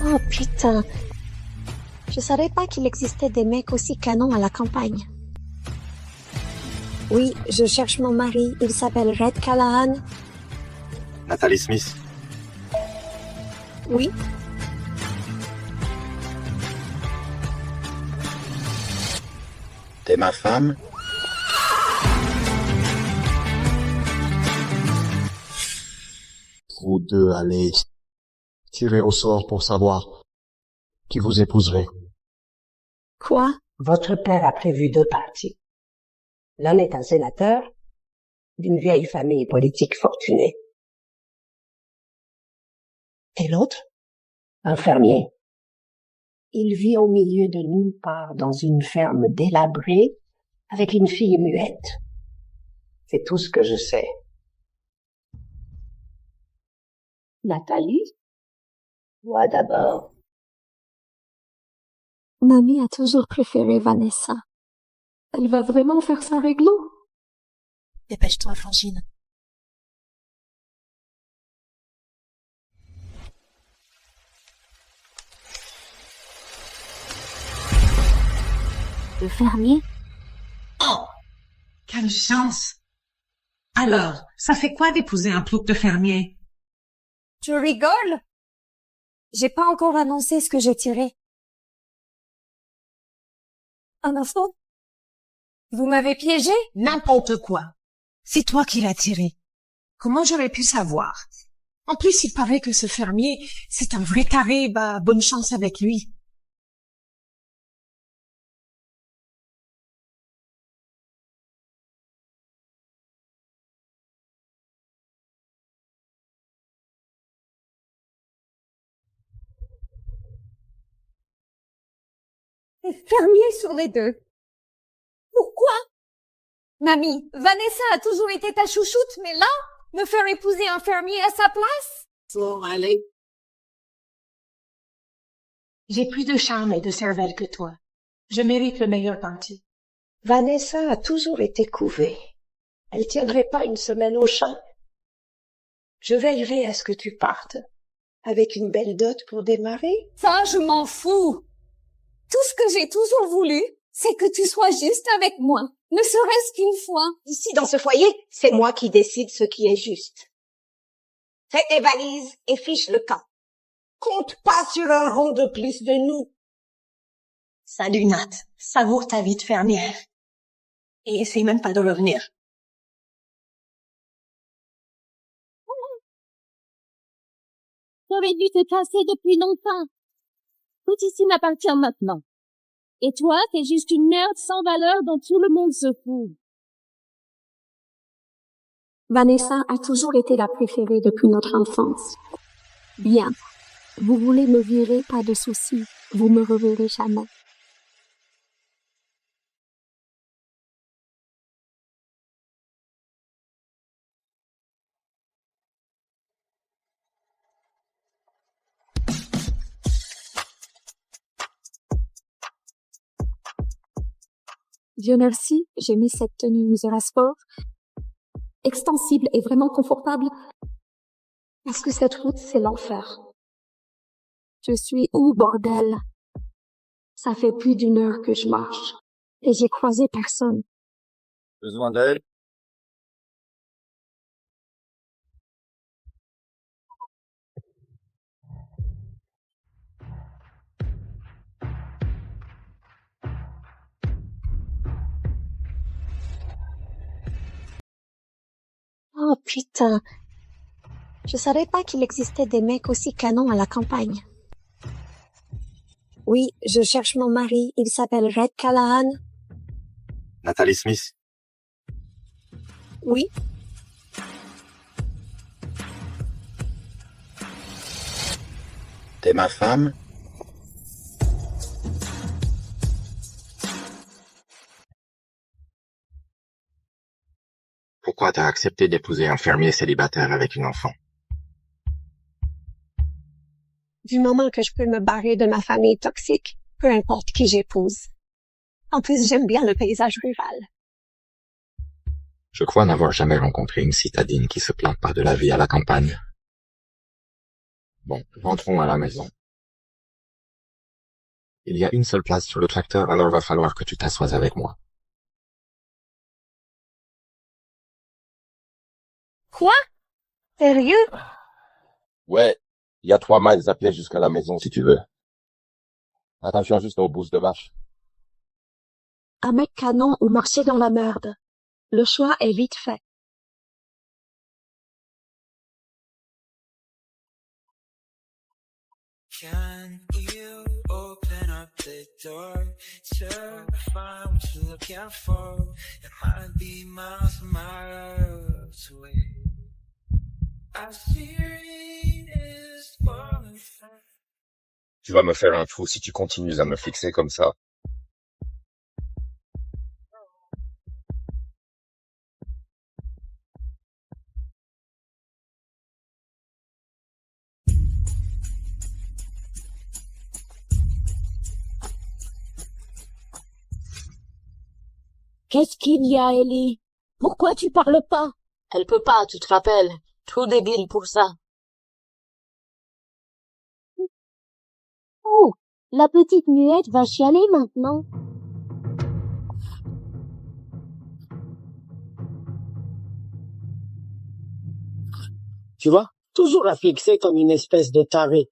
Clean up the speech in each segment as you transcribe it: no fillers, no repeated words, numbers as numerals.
Oh putain, je savais pas qu'il existait des mecs aussi canons à la campagne. Oui, je cherche mon mari, il s'appelle Red Callahan. Nathalie Smith. Oui, T'es ma femme? Vous deux allez tirer au sort pour savoir qui vous épouserez. quoi? Votre père a prévu 2 partis. L'un est un sénateur d'une vieille famille politique fortunée. Et l'autre, un fermier. Il vit au milieu de nulle part dans une ferme délabrée avec une fille muette. C'est tout ce que je sais. Nathalie, toi d'abord. Mamie a toujours préféré Vanessa. Elle va vraiment faire ça réglo? Dépêche-toi, Frangine. Le fermier? Oh, quelle chance! Alors, ça fait quoi d'épouser un plouc de fermier? Tu rigoles? J'ai pas encore annoncé ce que j'ai tiré. Un enfant? Vous m'avez piégé? N'importe quoi. C'est toi qui l'as tiré. Comment j'aurais pu savoir? En plus, il paraît que ce fermier, c'est un vrai taré, bah, bonne chance avec lui. Fermier sur les deux. Pourquoi? Mamie, Vanessa a toujours été ta chouchoute, mais là, me faire épouser un fermier à sa place? Bon, allez. J'ai plus de charme et de cervelle que toi. Je mérite le meilleur parti. Vanessa a toujours été couvée. Elle tiendrait pas une semaine au champ. Je veillerai à ce que tu partes, avec une belle dot pour démarrer. Ça, je m'en fous. Tout ce que j'ai toujours voulu, c'est que tu sois juste avec moi, ne serait-ce qu'une fois. Ici, dans ce foyer, c'est moi qui décide ce qui est juste. Fais tes valises et fiche le camp. Compte pas sur un rond de plus de nous. Salut, Nat. Savoure ta vie de fermière. Et essaye même pas de revenir. T'aurais dû te casser depuis longtemps. Tout ici m'appartient maintenant. Et toi, t'es juste une merde sans valeur dont tout le monde se fout. Vanessa a toujours été la préférée depuis notre enfance. Bien. Vous voulez me virer, pas de souci. Vous me reverrez jamais. Dieu merci, j'ai mis cette tenue Misera Sport. Extensible et vraiment confortable. Parce que cette route, c'est l'enfer. Je suis où, bordel? Ça fait plus d'1 heure que je marche. Et j'ai croisé personne. Besoin d'aide? Oh putain. Je savais pas qu'il existait des mecs aussi canons à la campagne. Oui, je cherche mon mari, il s'appelle Red Callahan. Nathalie Smith. Oui, T'es ma femme? Pourquoi t'as accepté d'épouser un fermier célibataire avec une enfant? du moment que je peux me barrer de ma famille toxique, peu importe qui j'épouse. En plus, j'aime bien le paysage rural. Je crois n'avoir jamais rencontré une citadine qui se plaint pas de la vie à la campagne. Bon, rentrons à la maison. Il y a une seule place sur le tracteur, alors va falloir que tu t'assoies avec moi. Quoi? Sérieux? Ouais, il y a 3 miles à pied jusqu'à la maison si tu veux. Attention juste aux bousses de vache. Un mec canon ou marcher dans la merde. Le choix est vite fait. Can you open up the door to find what you're looking for? It might be miles and miles away. I see rain is falling fast. Tu vas me faire un trou si tu continues à me fixer comme ça. Qu'est-ce qu'il y a, Ellie? Pourquoi tu parles pas? Elle peut pas, tu te rappelles. Trop débile pour ça. Oh, la petite muette va chialer maintenant. Tu vois, toujours à fixer comme une espèce de taré.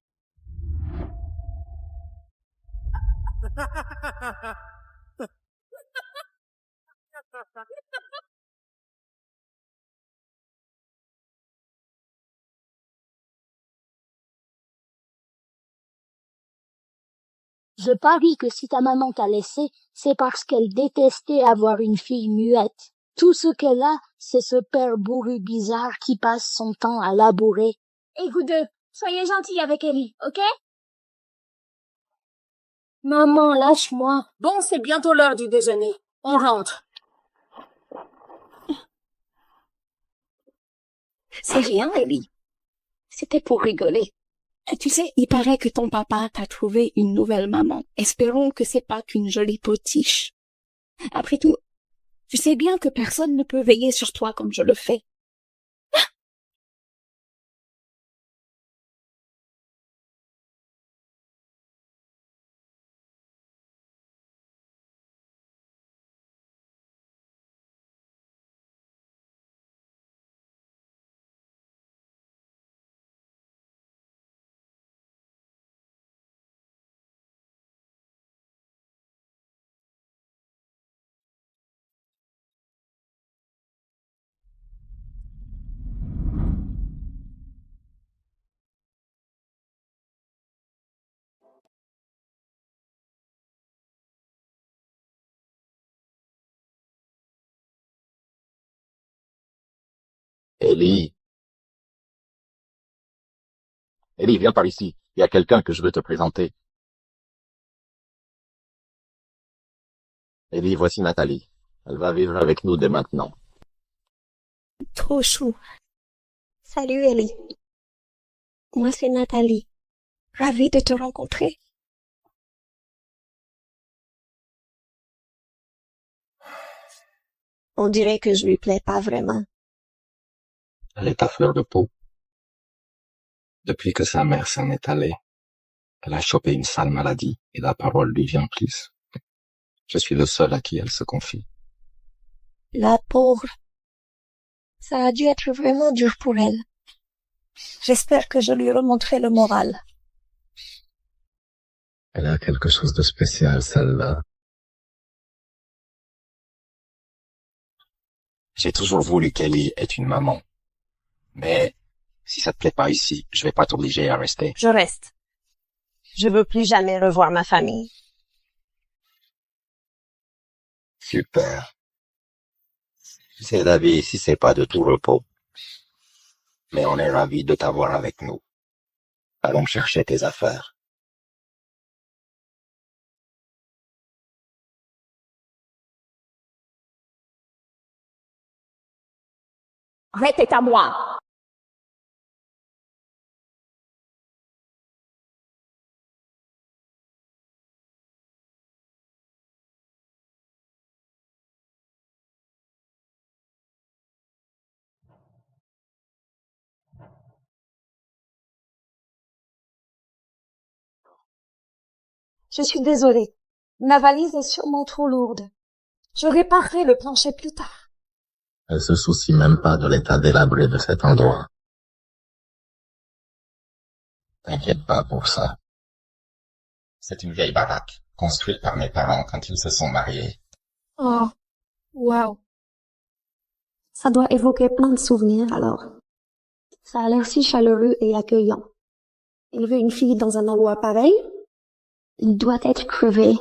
Je parie que si ta maman t'a laissé, c'est parce qu'elle détestait avoir une fille muette. Tout ce qu'elle a, c'est ce père bourru bizarre qui passe son temps à labourer. Et vous deux, soyez gentils avec Ellie, ok? Maman, lâche-moi. Bon, c'est bientôt l'heure du déjeuner. On rentre. C'est rien, Ellie. C'était pour rigoler. Et tu sais, il paraît que ton papa t'a trouvé une nouvelle maman. Espérons que c'est pas qu'une jolie potiche. Après tout, tu sais bien que personne ne peut veiller sur toi comme je le fais. Ellie. Ellie, viens par ici. Il y a quelqu'un que je veux te présenter. Ellie, voici Nathalie. Elle va vivre avec nous dès maintenant. Trop chou. Salut, Ellie. Moi, c'est Nathalie. Ravie de te rencontrer. On dirait que je lui plais pas vraiment. Elle est à fleur de peau. Depuis que sa mère s'en est allée, elle a chopé une sale maladie et la parole lui vient plus. Je suis le seul à qui elle se confie. La pauvre. Ça a dû être vraiment dur pour elle. J'espère que je lui remonterai le moral. Elle a quelque chose de spécial, celle-là. J'ai toujours voulu qu'Ellie ait une maman. Mais si ça te plaît pas ici, je vais pas t'obliger à rester. Je reste. Je veux plus jamais revoir ma famille. Super. Tu sais, la vie ici, c'est pas de tout repos. Mais on est ravis de t'avoir avec nous. Allons chercher tes affaires. Arrête, est à moi. Je suis désolée. Ma valise est sûrement trop lourde. Je réparerai le plancher plus tard. Elle se soucie même pas de l'état délabré de cet endroit. T'inquiète pas pour ça. C'est une vieille baraque, construite par mes parents quand ils se sont mariés. Oh, wow. Ça doit évoquer plein de souvenirs, alors. Ça a l'air si chaleureux et accueillant. Il veut une fille dans un endroit pareil? Il doit être crevé.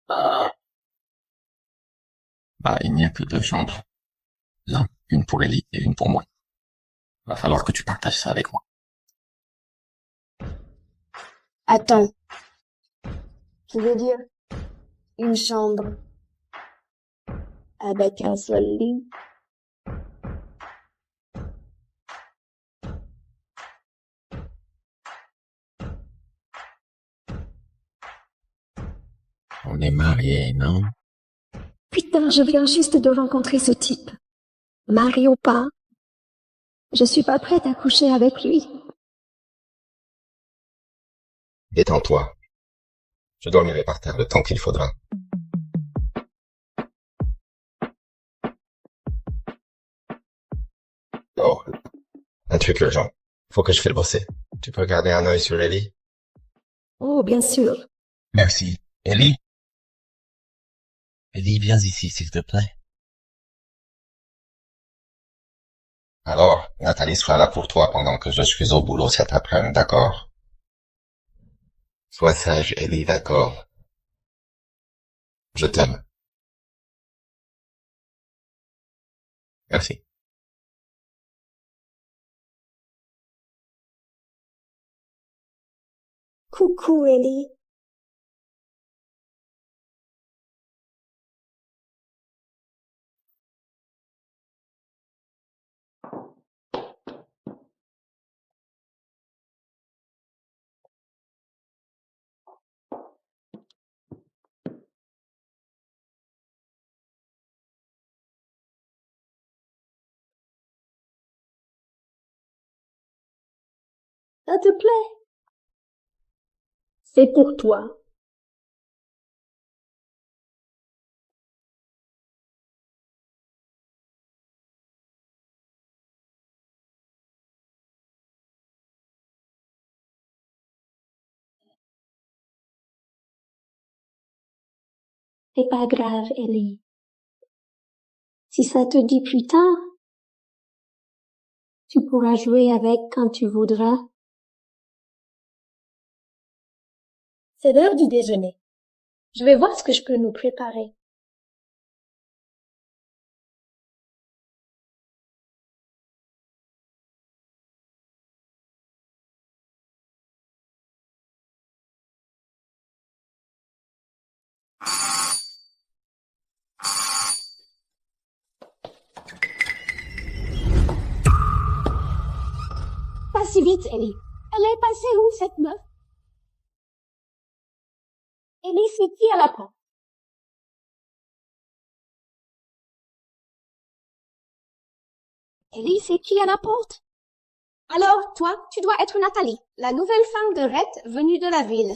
Bah, il n'y a que 2 chambres. Là, une pour Ellie et une pour moi. Va falloir que tu partages ça avec moi. Attends. Tu veux dire une chambre avec un seul lit? On est mariés, non? Putain, je viens juste de rencontrer ce type. Marié ou pas, je suis pas prête à coucher avec lui. Détends-toi. Je dormirai par terre le temps qu'il faudra. Oh, un truc urgent. Faut que je file bosser. Tu peux garder un œil sur Ellie? Oh, bien sûr. Merci. Ellie? Ellie, viens ici, s'il te plaît. Alors, Nathalie sera là pour toi pendant que je suis au boulot cet après-midi, d'accord? Sois sage, Ellie, d'accord? Je t'aime. Merci. Coucou, Ellie. Ça te plaît? C'est pour toi. C'est pas grave, Ellie. Si ça te dit plus tard, tu pourras jouer avec quand tu voudras. C'est l'heure du déjeuner. Je vais voir ce que je peux nous préparer. Pas si vite, Ellie. Elle est passée où, cette meuf? Ellie, c'est qui à la porte? Ellie, c'est qui à la porte? Alors, toi, tu dois être Nathalie, la nouvelle femme de Rhett venue de la ville.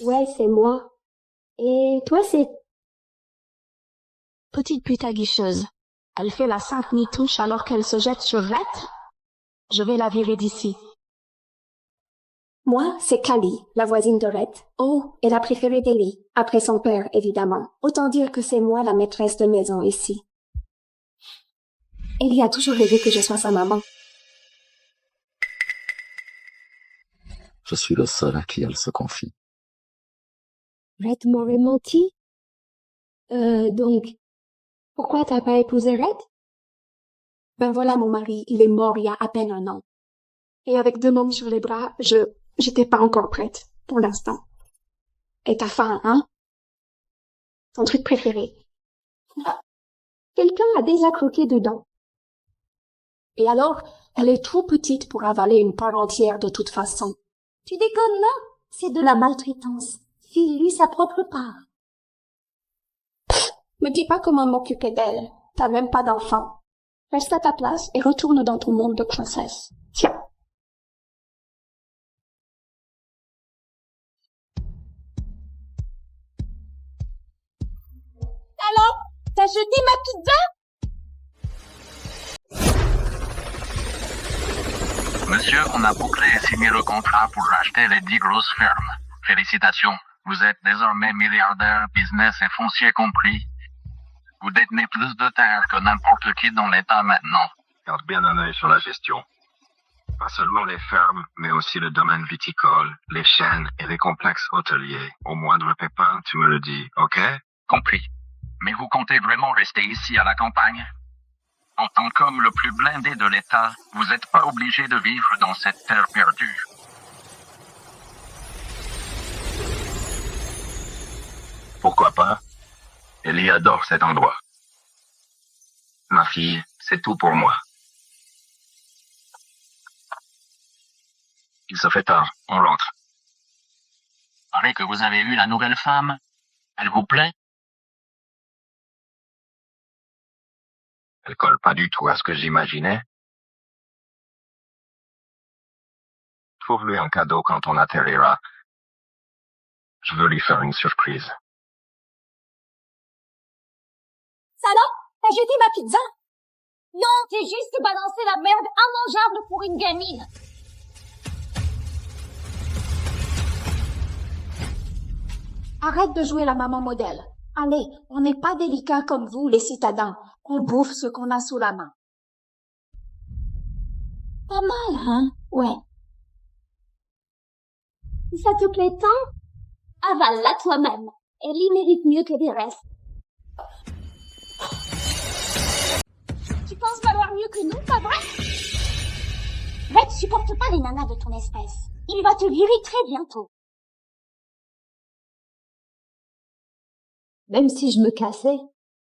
Ouais, c'est moi. Et toi, c'est... Petite pute aguicheuse. Elle fait la sainte nitouche alors qu'elle se jette sur Rhett. Je vais la virer d'ici. Moi, c'est Callie, la voisine de Rhett. Oh, et la préférée d'Ellie, après son père, évidemment. Autant dire que c'est moi la maîtresse de maison ici. Ellie a toujours rêvé que je sois sa maman. Je suis le seul à qui elle se confie. Rhett m'aurait menti? Donc, pourquoi t'as pas épousé Rhett? Ben voilà mon mari, il est mort il y a à peine 1 an. Et avec 2 mômes sur les bras, j'étais pas encore prête, pour l'instant. Et t'as faim, hein? Ton truc préféré. Ah, quelqu'un a déjà croqué dedans. Et alors, elle est trop petite pour avaler une part entière de toute façon. Tu déconnes là? C'est de la maltraitance. File-lui sa propre part. Pff, me dis pas comment m'occuper d'elle. T'as même pas d'enfant. Reste à ta place et retourne dans ton monde de princesse. Tiens. Salope! T'as jeté ma pizza? Monsieur, on a bouclé et signé le contrat pour racheter les 10 grosses fermes. Félicitations. Vous êtes désormais milliardaire, business et foncier compris. Vous détenez plus de terre que n'importe qui dans l'État maintenant. Garde bien un œil sur la gestion. Pas seulement les fermes, mais aussi le domaine viticole, les chênes et les complexes hôteliers. Au moindre pépin, tu me le dis, ok? Compris. Mais vous comptez vraiment rester ici à la campagne? En tant qu'homme le plus blindé de l'État, vous n'êtes pas obligé de vivre dans cette terre perdue. Pourquoi pas? Ellie adore cet endroit. Ma fille, c'est tout pour moi. Il se fait tard, on rentre. Paraît que vous avez vu la nouvelle femme. Elle vous plaît? Elle colle pas du tout à ce que j'imaginais. Trouve-lui un cadeau quand on atterrira. Je veux lui faire une surprise. Salope, t'as jeté ma pizza? Non, j'ai juste balancé la merde immangeable pour une gamine. Arrête de jouer la maman modèle. Allez, on n'est pas délicats comme vous, les citadins. On bouffe ce qu'on a sous la main. Pas mal, hein? Ouais. Si ça te plaît tant, avale-la toi-même. Ellie mérite mieux que les restes. Tu penses valoir mieux que nous, pas vrai? Red supporte pas les nanas de ton espèce. Il va te virer très bientôt. Même si je me cassais,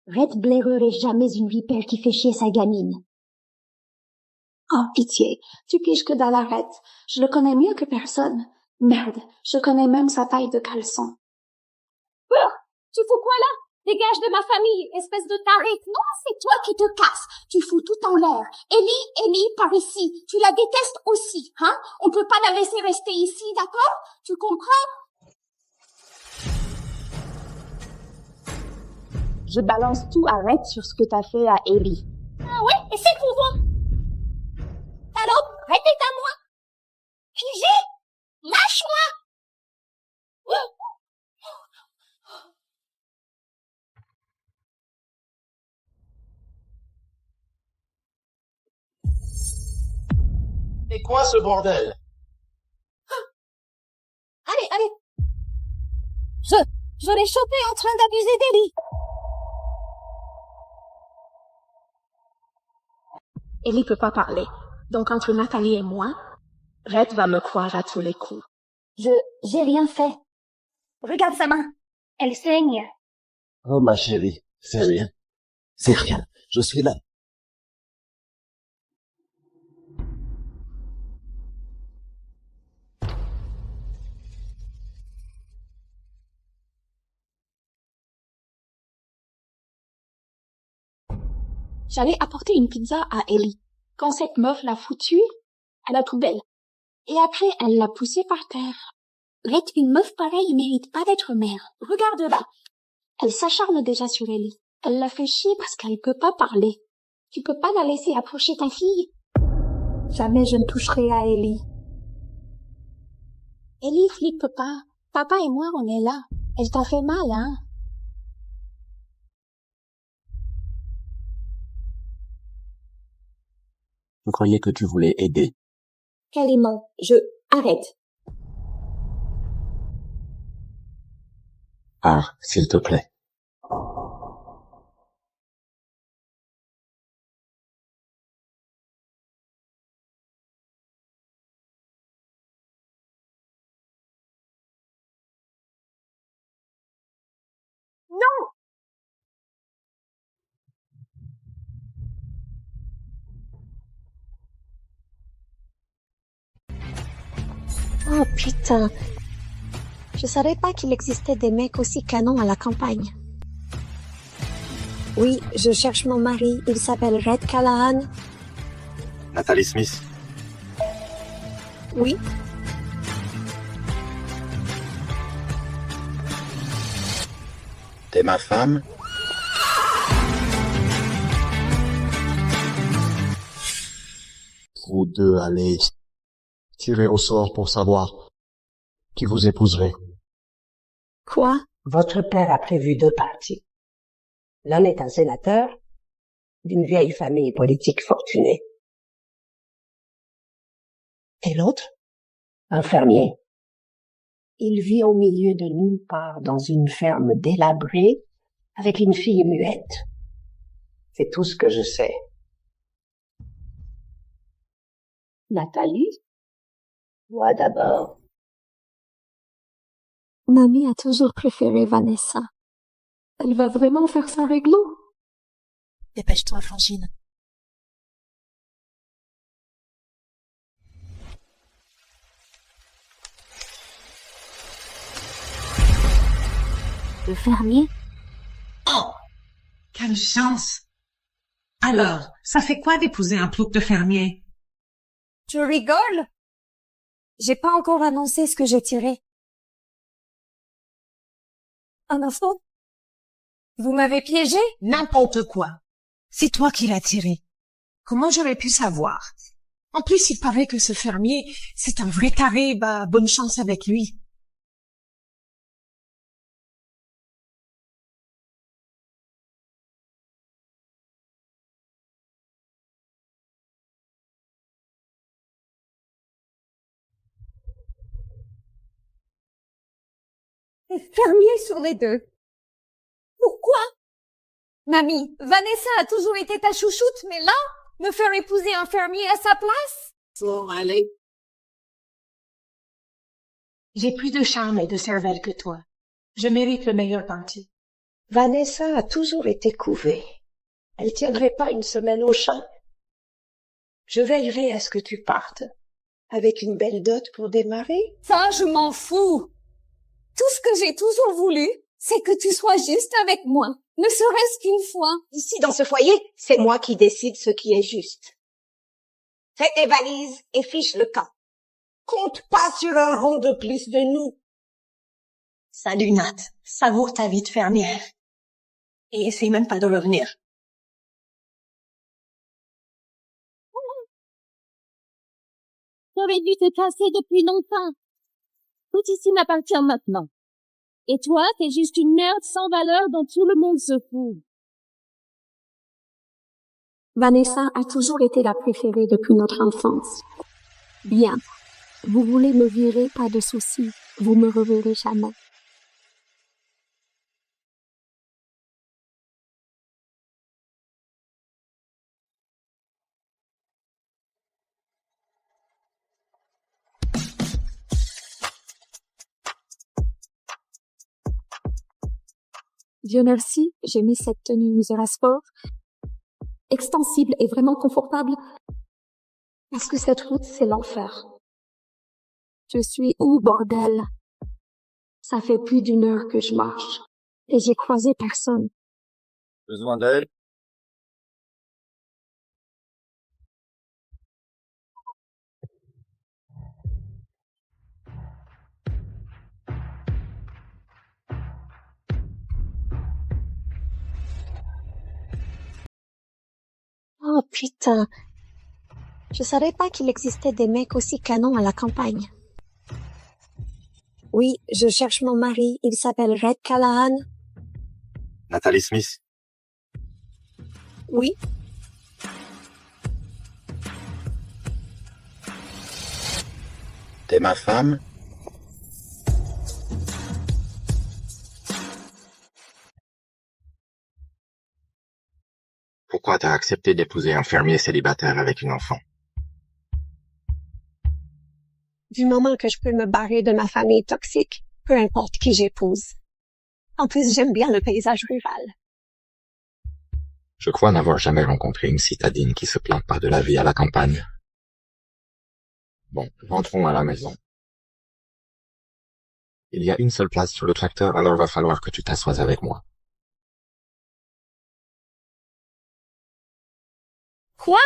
Red blairerait jamais une vipère qui fait chier sa gamine. Oh, pitié, tu piges que dalle, Red. Je le connais mieux que personne. Merde, je connais même sa taille de caleçon. Tu fous quoi là? Dégage de ma famille, espèce de taré. Non, c'est toi qui te casses. Tu fous tout en l'air. Ellie, par ici. Tu la détestes aussi, hein? On peut pas la laisser rester ici, d'accord? Tu comprends? Je balance tout à Red sur ce que t'as fait à Ellie. Ah ouais? Et c'est pour voir. Salope, Red est à moi. Figé, lâche-moi. C'est quoi ce bordel? Allez. Je l'ai chopé en train d'abuser d'Ellie. Ellie peut pas parler. Donc, entre Nathalie et moi, Red va me croire à tous les coups. J'ai rien fait. Regarde sa main. Elle saigne. Oh, ma chérie, c'est rien. C'est rien. Je suis là. J'allais apporter une pizza à Ellie. Quand cette meuf l'a foutue à la poubelle. Et après, elle l'a poussée par terre. Red, une meuf pareille mérite pas d'être mère. Regarde-la. Elle s'acharne déjà sur Ellie. Elle la fait chier parce qu'elle peut pas parler. Tu peux pas la laisser approcher ta fille. Jamais je ne toucherai à Ellie. Ellie, flippe pas. Papa et moi, on est là. Elle t'a fait mal, hein? Je croyais que tu voulais aider. Carrément, arrête. Ah, s'il te plaît. Oh putain. Je savais pas qu'il existait des mecs aussi canons à la campagne. Oui, je cherche mon mari. Il s'appelle Red Callahan. Nathalie Smith. Oui. T'es ma femme? deux allez tirer au sort pour savoir qui vous épouserait. Quoi? Votre père a prévu 2 partis. L'un est un sénateur d'une vieille famille politique fortunée. Et l'autre? Un fermier. Il vit au milieu de nulle part dans une ferme délabrée avec une fille muette. C'est tout ce que je sais. Nathalie? Moi d'abord. Mamie a toujours préféré Vanessa. Elle va vraiment faire ça réglo? Dépêche-toi, Frangine. Le fermier? Oh, quelle chance! Alors, ça fait quoi d'épouser un plouc de fermier? Tu rigoles? J'ai pas encore annoncé ce que j'ai tiré. Un enfant? Vous m'avez piégé? N'importe quoi. C'est toi qui l'as tiré. Comment j'aurais pu savoir? En plus, il paraît que ce fermier, c'est un vrai taré, bah, bonne chance avec lui. Fermier sur les 2. Pourquoi? Mamie, Vanessa a toujours été ta chouchoute, mais là, me faire épouser un fermier à sa place? Bon, allez. J'ai plus de charme et de cervelle que toi. Je mérite le meilleur parti. Vanessa a toujours été couvée. Elle tiendrait pas une semaine au champ. Je veillerai à ce que tu partes, avec une belle dot pour démarrer. Ça, je m'en fous. Tout ce que j'ai toujours voulu, c'est que tu sois juste avec moi, ne serait-ce qu'une fois. Ici, dans ce foyer, c'est moi qui décide ce qui est juste. Fais tes valises et fiche le camp. Compte pas sur un rond de plus de nous. Salut Nat, savoure ta vie de fermière. Et essaye même pas de revenir. T'aurais dû te casser depuis longtemps. Tout ici m'appartient maintenant. Et toi, t'es juste une merde sans valeur dont tout le monde se fout. Vanessa a toujours été la préférée depuis notre enfance. Bien. Vous voulez me virer, pas de souci. Vous me reverrez jamais. Dieu merci, j'ai mis cette tenue Misera Sport. Extensible et vraiment confortable. Parce que cette route, c'est l'enfer. Je suis où, bordel? Ça fait plus d'1 heure que je marche. Et j'ai croisé personne. Besoin d'aide? Oh putain. Je savais pas qu'il existait des mecs aussi canons à la campagne. Oui, je cherche mon mari. Il s'appelle Red Callahan. Nathalie Smith. Oui. T'es ma femme? Pourquoi t'as accepté d'épouser un fermier célibataire avec une enfant? Du moment que je peux me barrer de ma famille toxique, peu importe qui j'épouse. En plus, j'aime bien le paysage rural. Je crois n'avoir jamais rencontré une citadine qui se plaint pas de la vie à la campagne. Bon, rentrons à la maison. Il y a une seule place sur le tracteur, alors va falloir que tu t'assoies avec moi. Quoi?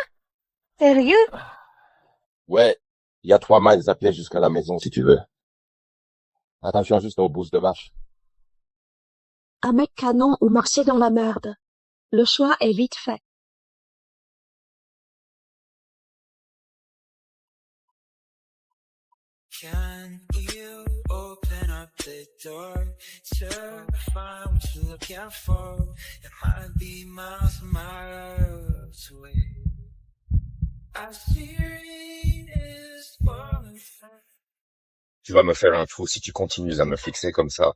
Sérieux? Ouais, il y a 3 miles à pied jusqu'à la maison si tu veux. Attention juste aux bousses de vache. Un mec canon ou marcher dans la merde. Le choix est vite fait. Can you open up the door to find what you're looking for? It might be miles and miles away. I see rain is falling fast. Tu vas me faire un trou si tu continues à me fixer comme ça.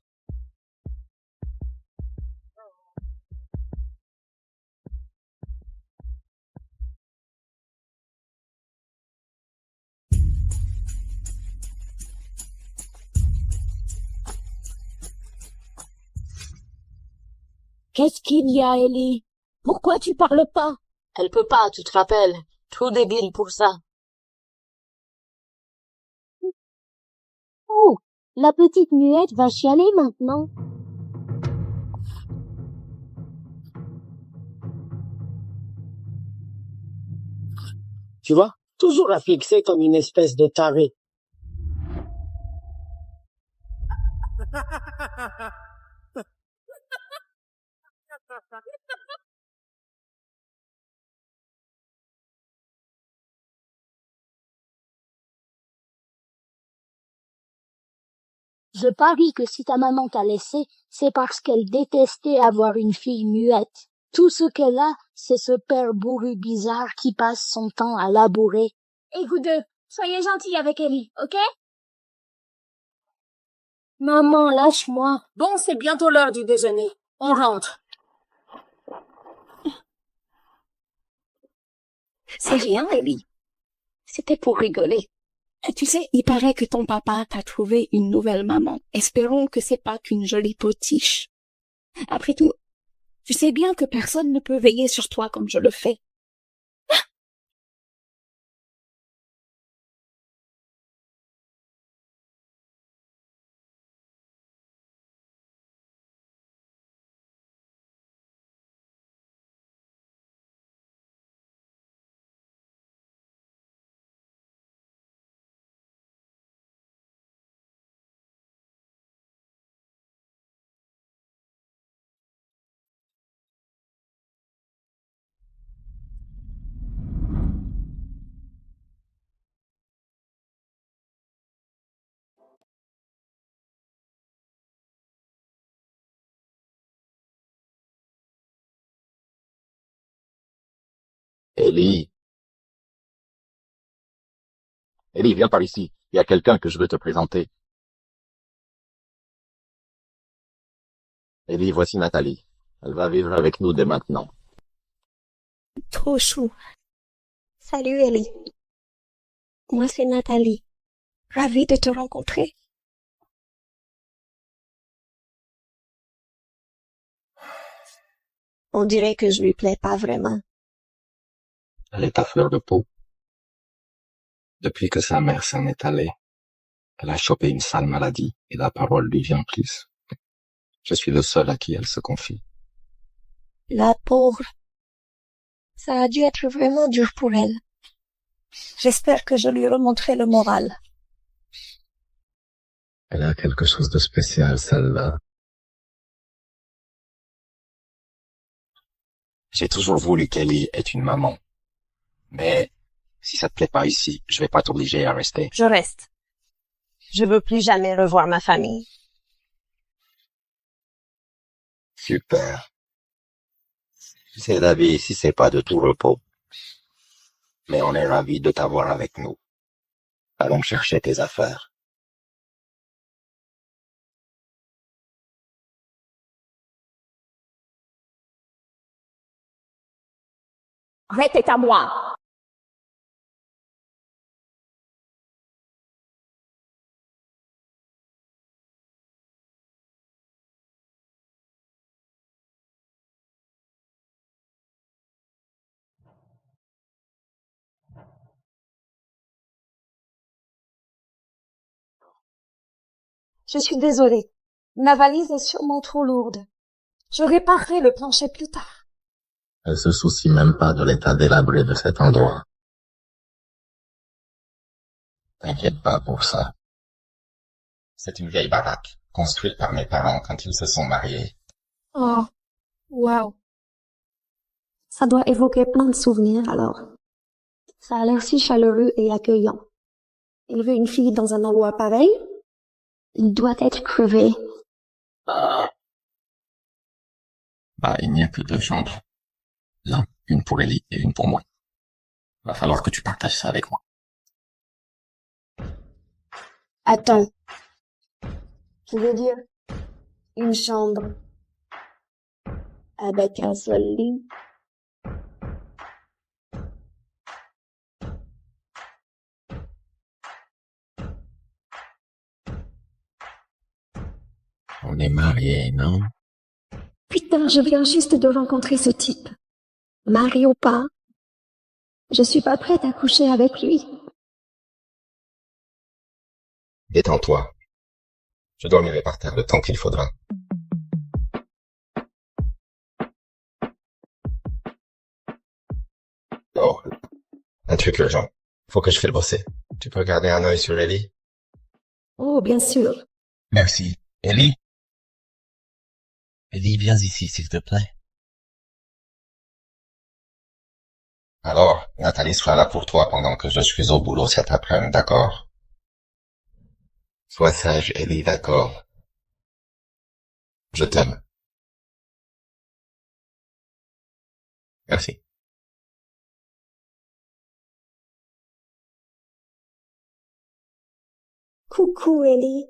Qu'est-ce qu'il y a, Ellie? Pourquoi tu parles pas? Elle peut pas, tu te rappelles. Trop débile pour ça. Oh, la petite muette va chialer maintenant. Tu vois, toujours la fixer comme une espèce de taré. Je parie que si ta maman t'a laissé, c'est parce qu'elle détestait avoir une fille muette. Tout ce qu'elle a, c'est ce père bourru bizarre qui passe son temps à labourer. Et vous deux, soyez gentils avec Ellie, ok? Maman, lâche-moi. Bon, c'est bientôt l'heure du déjeuner. On rentre. C'est rien, Ellie. C'était pour rigoler. Tu sais, il paraît que ton papa t'a trouvé une nouvelle maman. Espérons que c'est pas qu'une jolie potiche. Après tout, tu sais bien que personne ne peut veiller sur toi comme je le fais. Ellie. Ellie, viens par ici. Il y a quelqu'un que je veux te présenter. Ellie, voici Nathalie. Elle va vivre avec nous dès maintenant. Trop chou. Salut, Ellie. Moi, c'est Nathalie. Ravie de te rencontrer. On dirait que je lui plais pas vraiment. Elle est à fleur de peau. Depuis que sa mère s'en est allée, elle a chopé une sale maladie et la parole lui vient plus. Je suis le seul à qui elle se confie. La pauvre. Ça a dû être vraiment dur pour elle. J'espère que je lui remonterai le moral. Elle a quelque chose de spécial, celle-là. J'ai toujours voulu qu'Ellie ait une maman. Mais si ça te plaît pas ici, je vais pas t'obliger à rester. Je reste. Je veux plus jamais revoir ma famille. Super. Tu sais, la vie ici, c'est pas de tout repos. Mais on est ravis de t'avoir avec nous. Allons chercher tes affaires. Arrête, est à moi. Je suis désolée. Ma valise est sûrement trop lourde. Je réparerai le plancher plus tard. Elle se soucie même pas de l'état délabré de cet endroit. T'inquiète pas pour ça. C'est une vieille baraque, construite par mes parents quand ils se sont mariés. Oh, wow. Ça doit évoquer plein de souvenirs alors. Ça a l'air si chaleureux et accueillant. Il veut une fille dans un endroit pareil? Il doit être crevé. Bah, il n'y a que 2 chambres. Là, une pour Ellie et une pour moi. Va falloir que tu partages ça avec moi. Attends. Tu veux dire une chambre avec un seul lit? On est mariés, non? Putain, je viens juste de rencontrer ce type. Mari ou pas, je suis pas prête à coucher avec lui. Détends-toi. Je dormirai par terre le temps qu'il faudra. Oh, un truc urgent. Faut que je file bosser. Tu peux garder un œil sur Ellie? Oh, bien sûr. Merci. Ellie? Ellie, viens ici, s'il te plaît. Alors, Nathalie sera là pour toi pendant que je suis au boulot cet après-midi, d'accord? Sois sage, Ellie, d'accord? Je t'aime. Merci. Coucou, Ellie.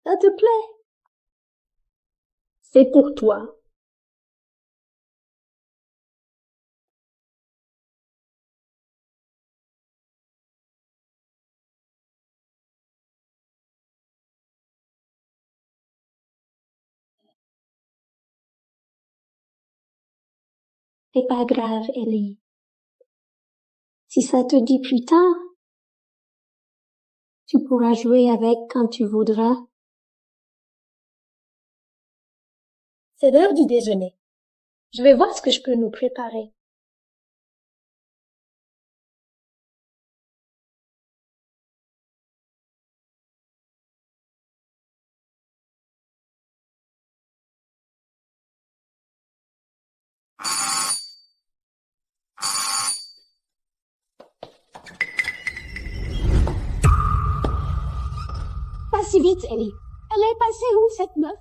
Ça te plaît? C'est pour toi. C'est pas grave, Ellie. Si ça te dit plus tard, tu pourras jouer avec quand tu voudras. C'est l'heure du déjeuner. Je vais voir ce que je peux nous préparer. Pas si vite, Ellie. Elle est passée où, cette meuf?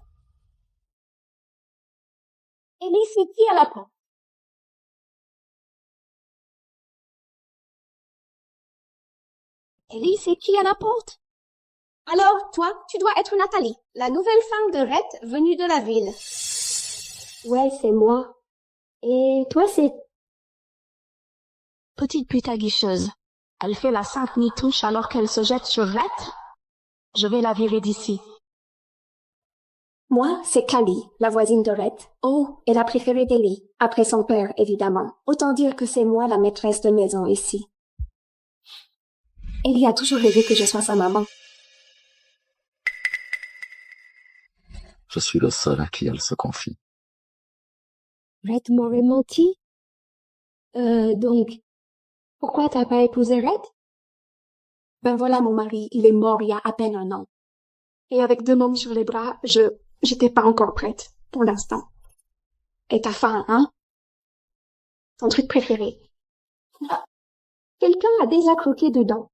Ellie, c'est qui à la porte? Ellie, c'est qui à la porte? Alors, toi, tu dois être Nathalie, la nouvelle femme de Rhett venue de la ville. Ouais, c'est moi. Et toi, c'est... Petite pute aguicheuse. Elle fait la sainte nitouche alors qu'elle se jette sur Rhett. Je vais la virer d'ici. Moi, c'est Callie, la voisine de Rhett. Oh, et la préférée d'Ellie, après son père, évidemment. Autant dire que c'est moi la maîtresse de maison ici. Ellie a toujours rêvé que je sois sa maman. Je suis le seul à qui elle se confie. Rhett m'aurait menti? Donc, pourquoi t'as pas épousé Rhett? Ben voilà mon mari, il est mort il y a à peine 1 an. Et avec 2 mômes sur les bras, j'étais pas encore prête, pour l'instant. Et ta faim, hein? Ton truc préféré. Ah, quelqu'un a déjà croqué dedans.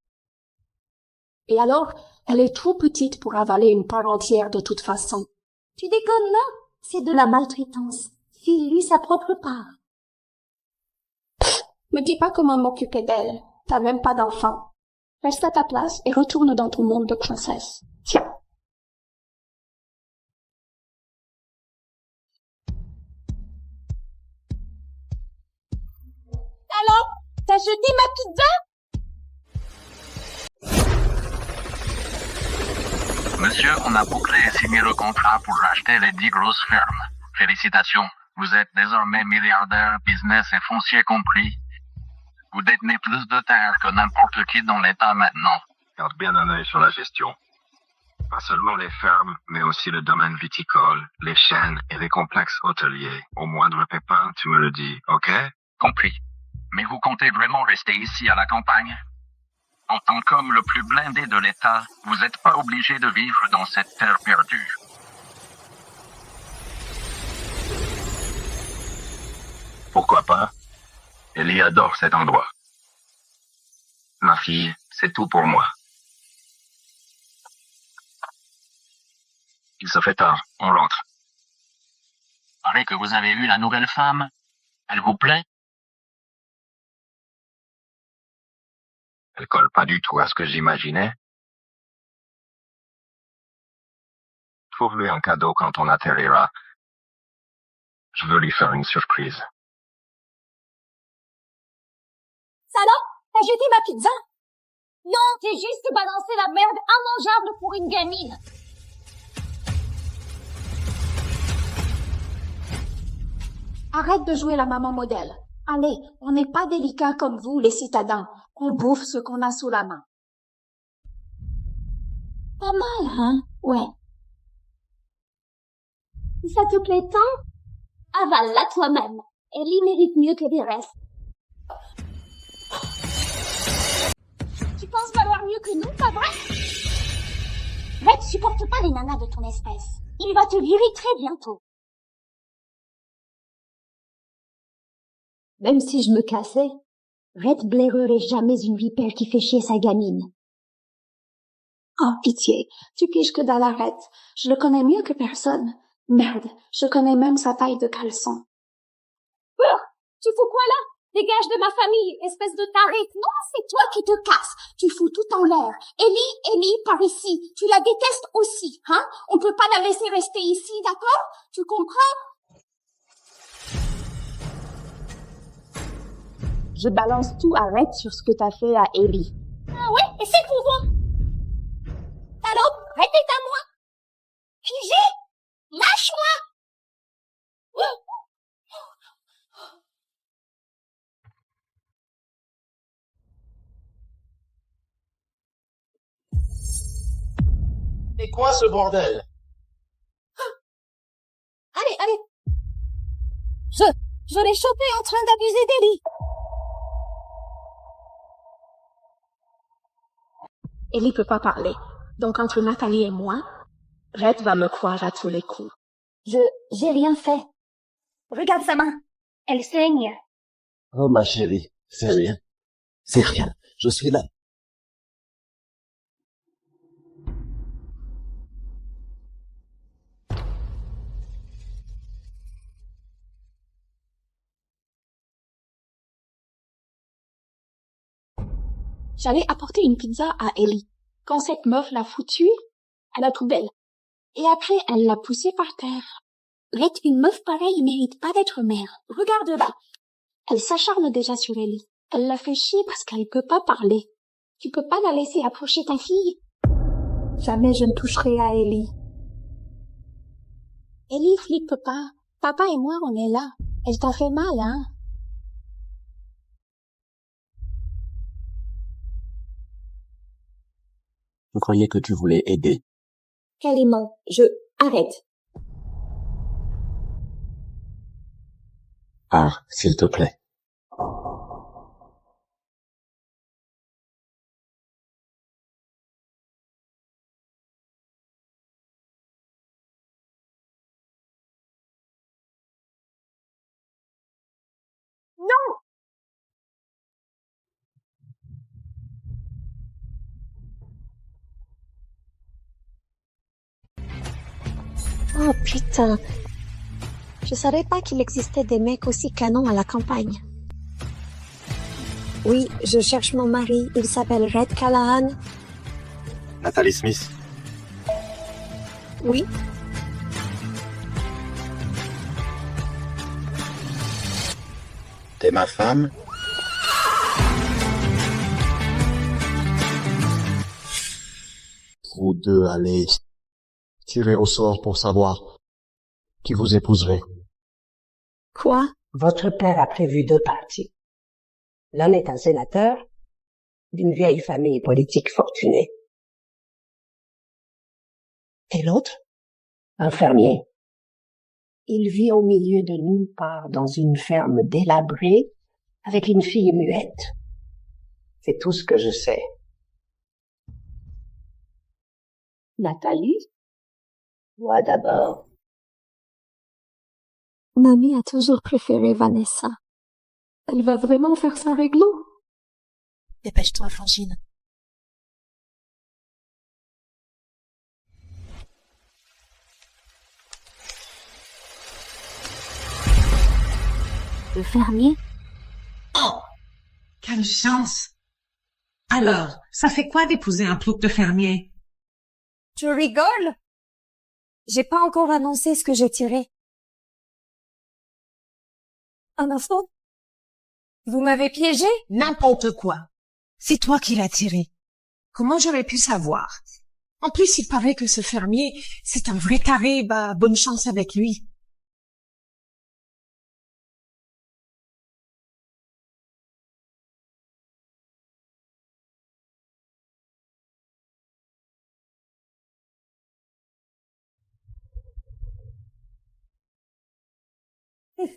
Et alors, elle est trop petite pour avaler une part entière de toute façon. Tu déconnes là? C'est de la maltraitance. File-lui sa propre part. Pff, me dis pas comment m'occuper d'elle. T'as même pas d'enfant. Reste à ta place et retourne dans ton monde de princesse. Tiens. Alors, t'as jeté ma pizza? Monsieur, on a bouclé et signé le contrat pour racheter les 10 grosses fermes. Félicitations, vous êtes désormais milliardaire, business et foncier compris. Vous détenez plus de terre que n'importe qui dans l'État maintenant. Garde bien un œil sur la gestion. Pas seulement les fermes, mais aussi le domaine viticole, les chênes et les complexes hôteliers. Au moindre pépin, tu me le dis, ok? Compris. Mais vous comptez vraiment rester ici à la campagne? En tant qu'homme le plus blindé de l'État, vous n'êtes pas obligé de vivre dans cette terre perdue. Pourquoi pas? Ellie adore cet endroit. Ma fille, c'est tout pour moi. Il se fait tard, on rentre. Paraît que vous avez vu la nouvelle femme. Elle vous plaît? Elle colle pas du tout à ce que j'imaginais. Trouve-lui un cadeau quand on atterrira. Je veux lui faire une surprise. Salope, t'as jeté ma pizza? Non, j'ai juste balancé la merde immangeable pour une gamine. Arrête de jouer la maman modèle. Allez, on n'est pas délicats comme vous, les citadins. On bouffe ce qu'on a sous la main. Pas mal, hein? Ouais. Si ça te plaît tant, avale-la toi-même. Ellie mérite mieux que les restes. Tu penses valoir mieux que nous, pas vrai? Red supporte pas les nanas de ton espèce. Il va te virer très bientôt. Même si je me cassais, Red blairerait jamais une vipère qui fait chier sa gamine. Oh, pitié, tu piges que dans l'arrête. Je le connais mieux que personne. Merde, je connais même sa taille de caleçon. Tu fous quoi là? Dégage de ma famille, espèce de taré. Non, c'est toi qui te casses. Tu fous tout en l'air. Ellie, par ici. Tu la détestes aussi, hein? On peut pas la laisser rester ici, d'accord? Tu comprends? Je balance tout à Red sur ce que t'as fait à Ellie. Ah ouais? Et c'est pour moi? Salope, Red est à moi! Figé! Lâche-moi! C'est quoi ce bordel? Allez! Je l'ai chopé en train d'abuser d'Ellie. Ellie peut pas parler. Donc entre Nathalie et moi, Red va me croire à tous les coups. J'ai rien fait. Regarde sa main. Elle saigne. Oh ma chérie, c'est rien. C'est rien. Je suis là. J'allais apporter une pizza à Ellie. Quand cette meuf l'a foutue à la poubelle. Et après, elle l'a poussée par terre. Red, une meuf pareille mérite pas d'être mère. Regarde-la. Elle s'acharne déjà sur Ellie. Elle la fait chier parce qu'elle peut pas parler. Tu peux pas la laisser approcher ta fille. Jamais je ne toucherai à Ellie. Ellie, flippe pas. Papa et moi, on est là. Elle t'a fait mal, hein? Je croyais que tu voulais aider. Kalima, arrête. Ah, s'il te plaît. Non! Oh putain. Je savais pas qu'il existait des mecs aussi canons à la campagne. Oui, je cherche mon mari. Il s'appelle Red Callahan. Nathalie Smith. Oui. T'es ma femme? Vous deux allez tirer au sort pour savoir qui vous épouserez. Quoi? Votre père a prévu 2 partis. L'un est un sénateur d'une vieille famille politique fortunée. Et l'autre? Un fermier. Il vit au milieu de nulle part dans une ferme délabrée avec une fille muette. C'est tout ce que je sais. Nathalie? Toi d'abord. Mamie a toujours préféré Vanessa. Elle va vraiment faire ça réglo? Dépêche-toi, Frangine. Le fermier? Oh! Quelle chance! Alors, ça fait quoi d'épouser un plouc de fermier? Tu rigoles? J'ai pas encore annoncé ce que j'ai tiré. Un instant? Vous m'avez piégé? N'importe quoi. C'est toi qui l'as tiré. Comment j'aurais pu savoir? En plus, il paraît que ce fermier, c'est un vrai taré, bah, bonne chance avec lui.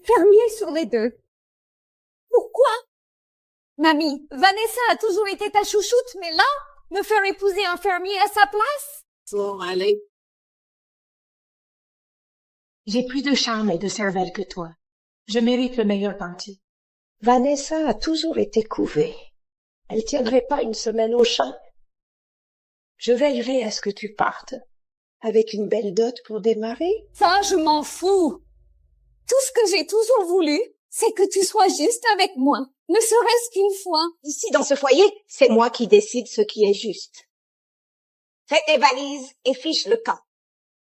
Fermier sur les deux. Pourquoi? Mamie, Vanessa a toujours été ta chouchoute, mais là, me faire épouser un fermier à sa place? Bon, allez. J'ai plus de charme et de cervelle que toi. Je mérite le meilleur parti. Vanessa a toujours été couvée. Elle tiendrait pas une semaine au champ. Je veillerai à ce que tu partes, avec une belle dot pour démarrer. Ça, je m'en fous. Tout ce que j'ai toujours voulu, c'est que tu sois juste avec moi, ne serait-ce qu'une fois. Ici, dans ce foyer, c'est moi qui décide ce qui est juste. Fais tes valises et fiche le camp.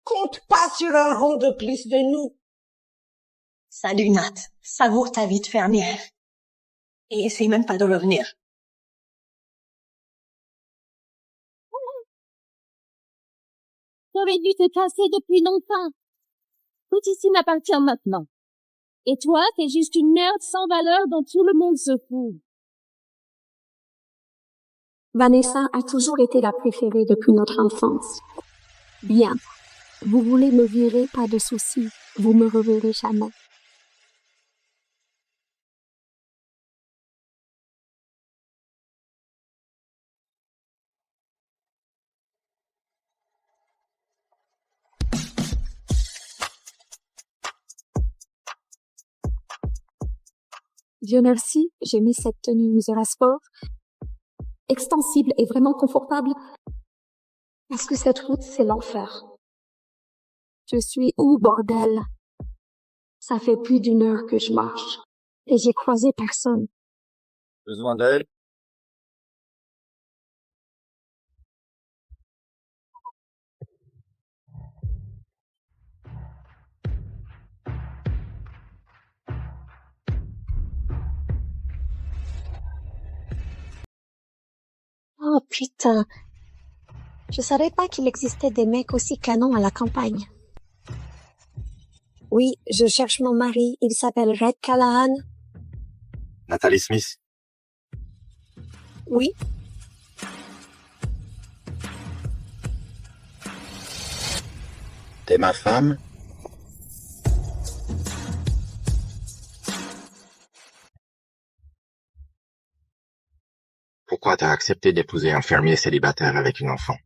Compte pas sur un rond de plus de nous. Salut, Nat. Savoure ta vie de fermière. Et essaye même pas de revenir. T'aurais dû te casser depuis longtemps. Tout ici m'appartient maintenant. Et toi, t'es juste une merde sans valeur dont tout le monde se fout. Vanessa a toujours été la préférée depuis notre enfance. Bien. Vous voulez me virer, pas de souci. Vous me reverrez jamais. Dieu merci, j'ai mis cette tenue Musera Sport. Extensible et vraiment confortable. Parce que cette route, c'est l'enfer. Je suis où, bordel? Ça fait plus d'une heure que je marche. Et j'ai croisé personne. Besoin d'aide? Oh putain. Je savais pas qu'il existait des mecs aussi canons à la campagne. Oui, je cherche mon mari. Il s'appelle Red Callahan. Nathalie Smith. Oui. T'es ma femme? Pourquoi t'as accepté d'épouser un fermier célibataire avec une enfant?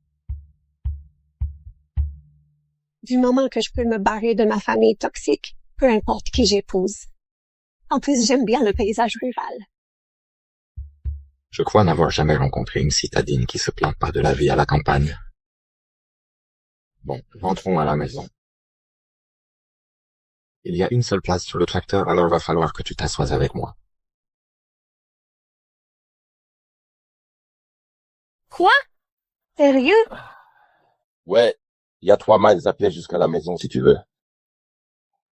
Du moment que je peux me barrer de ma famille toxique, peu importe qui j'épouse. En plus, j'aime bien le paysage rural. Je crois n'avoir jamais rencontré une citadine qui se plaint pas de la vie à la campagne. Bon, rentrons à la maison. Il y a une seule place sur le tracteur, alors va falloir que tu t'assoies avec moi. Quoi? Sérieux? Ouais, il y a 3 miles à pied jusqu'à la maison si tu veux.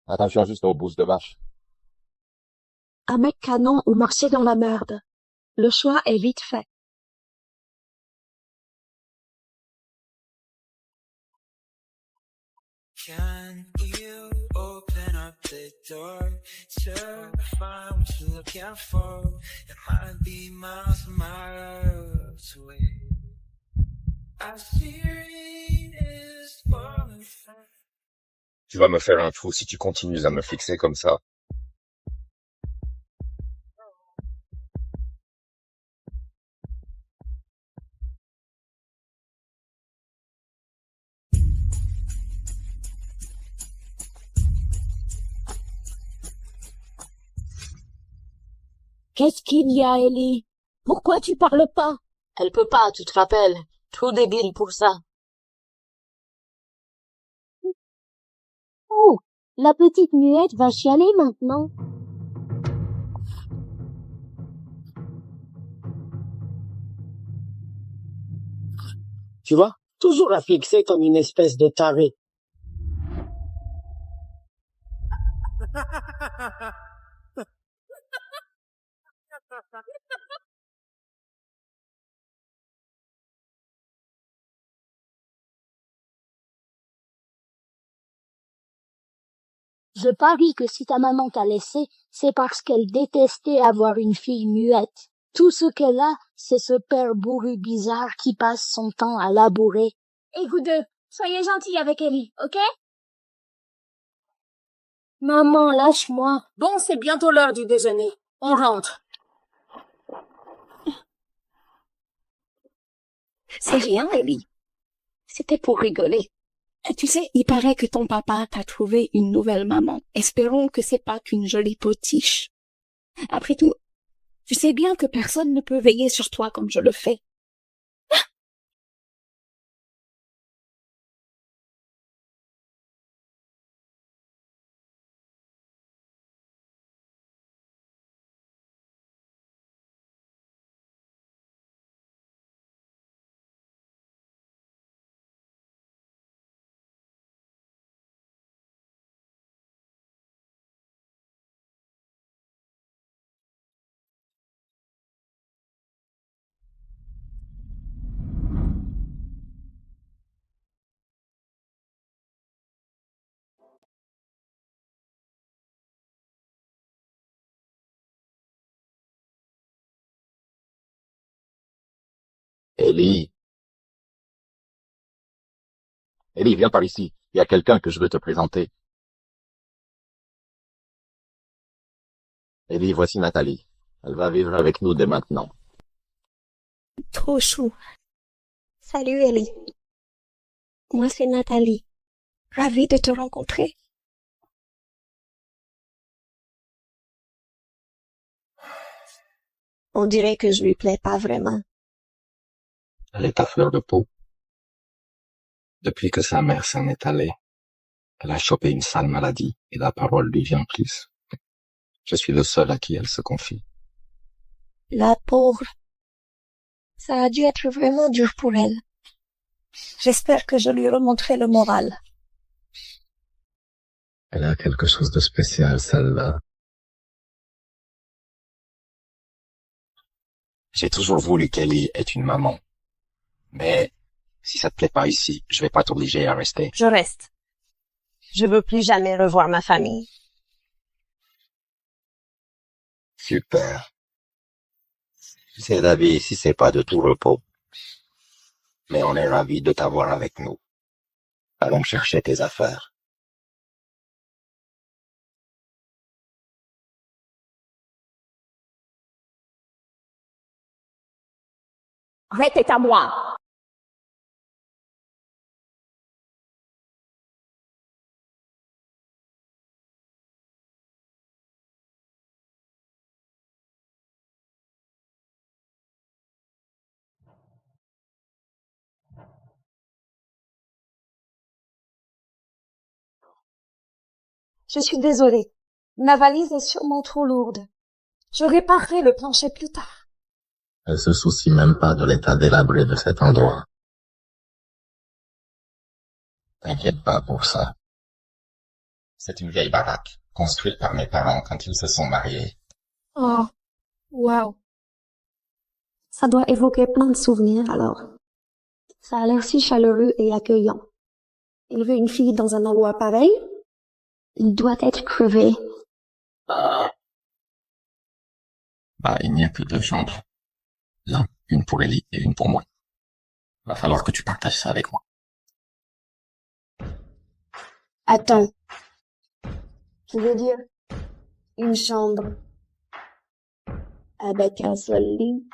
Attention juste aux bousses de vache. Un mec canon ou marcher dans la merde. Le choix est vite fait. Can you open up the door to find what you're looking for? It might be miles and miles away. I see your rain is Tu vas me faire un fou si tu continues à me fixer comme ça. Qu'est-ce qu'il y a, Ellie? Pourquoi tu parles pas? Elle peut pas, tu te rappelles. Trop débile pour ça. Oh, la petite muette va chialer maintenant. Tu vois, toujours à fixer comme une espèce de taré. Je parie que si ta maman t'a laissé, c'est parce qu'elle détestait avoir une fille muette. Tout ce qu'elle a, c'est ce père bourru bizarre qui passe son temps à labourer. Et vous deux, soyez gentils avec Ellie, ok? Maman, lâche-moi. Bon, c'est bientôt l'heure du déjeuner. On rentre. C'est rien, Ellie. C'était pour rigoler. Tu sais, il paraît que ton papa t'a trouvé une nouvelle maman. Espérons que c'est pas qu'une jolie potiche. Après tout, tu sais bien que personne ne peut veiller sur toi comme je le fais. Ellie. Ellie, viens par ici. Il y a quelqu'un que je veux te présenter. Ellie, voici Nathalie. Elle va vivre avec nous dès maintenant. Trop chou. Salut Ellie. Moi c'est Nathalie. Ravie de te rencontrer. On dirait que je lui plais pas vraiment. Elle est à fleur de peau. Depuis que sa mère s'en est allée, elle a chopé une sale maladie et la parole lui vient plus. Je suis le seul à qui elle se confie. La pauvre. Ça a dû être vraiment dur pour elle. J'espère que je lui remonterai le moral. Elle a quelque chose de spécial, celle-là. J'ai toujours voulu qu'Ellie ait une maman. Mais si ça te plaît pas ici, je vais pas t'obliger à rester. Je reste. Je veux plus jamais revoir ma famille. Super. Tu sais, la vie ici, c'est pas de tout repos. Mais on est ravis de t'avoir avec nous. Allons chercher tes affaires. Arrête, est à moi. Je suis désolée. Ma valise est sûrement trop lourde. Je réparerai le plancher plus tard. Elle se soucie même pas de l'état délabré de cet endroit. T'inquiète pas pour ça. C'est une vieille baraque, construite par mes parents quand ils se sont mariés. Oh, wow. Ça doit évoquer plein de souvenirs, alors. Ça a l'air si chaleureux et accueillant. Élever une fille dans un endroit pareil, il doit être crevé. Bah, il n'y a que 2 chambres. Là, une pour Ellie et une pour moi. Va falloir que tu partages ça avec moi. Attends. Tu veux dire une chambre avec un seul lit?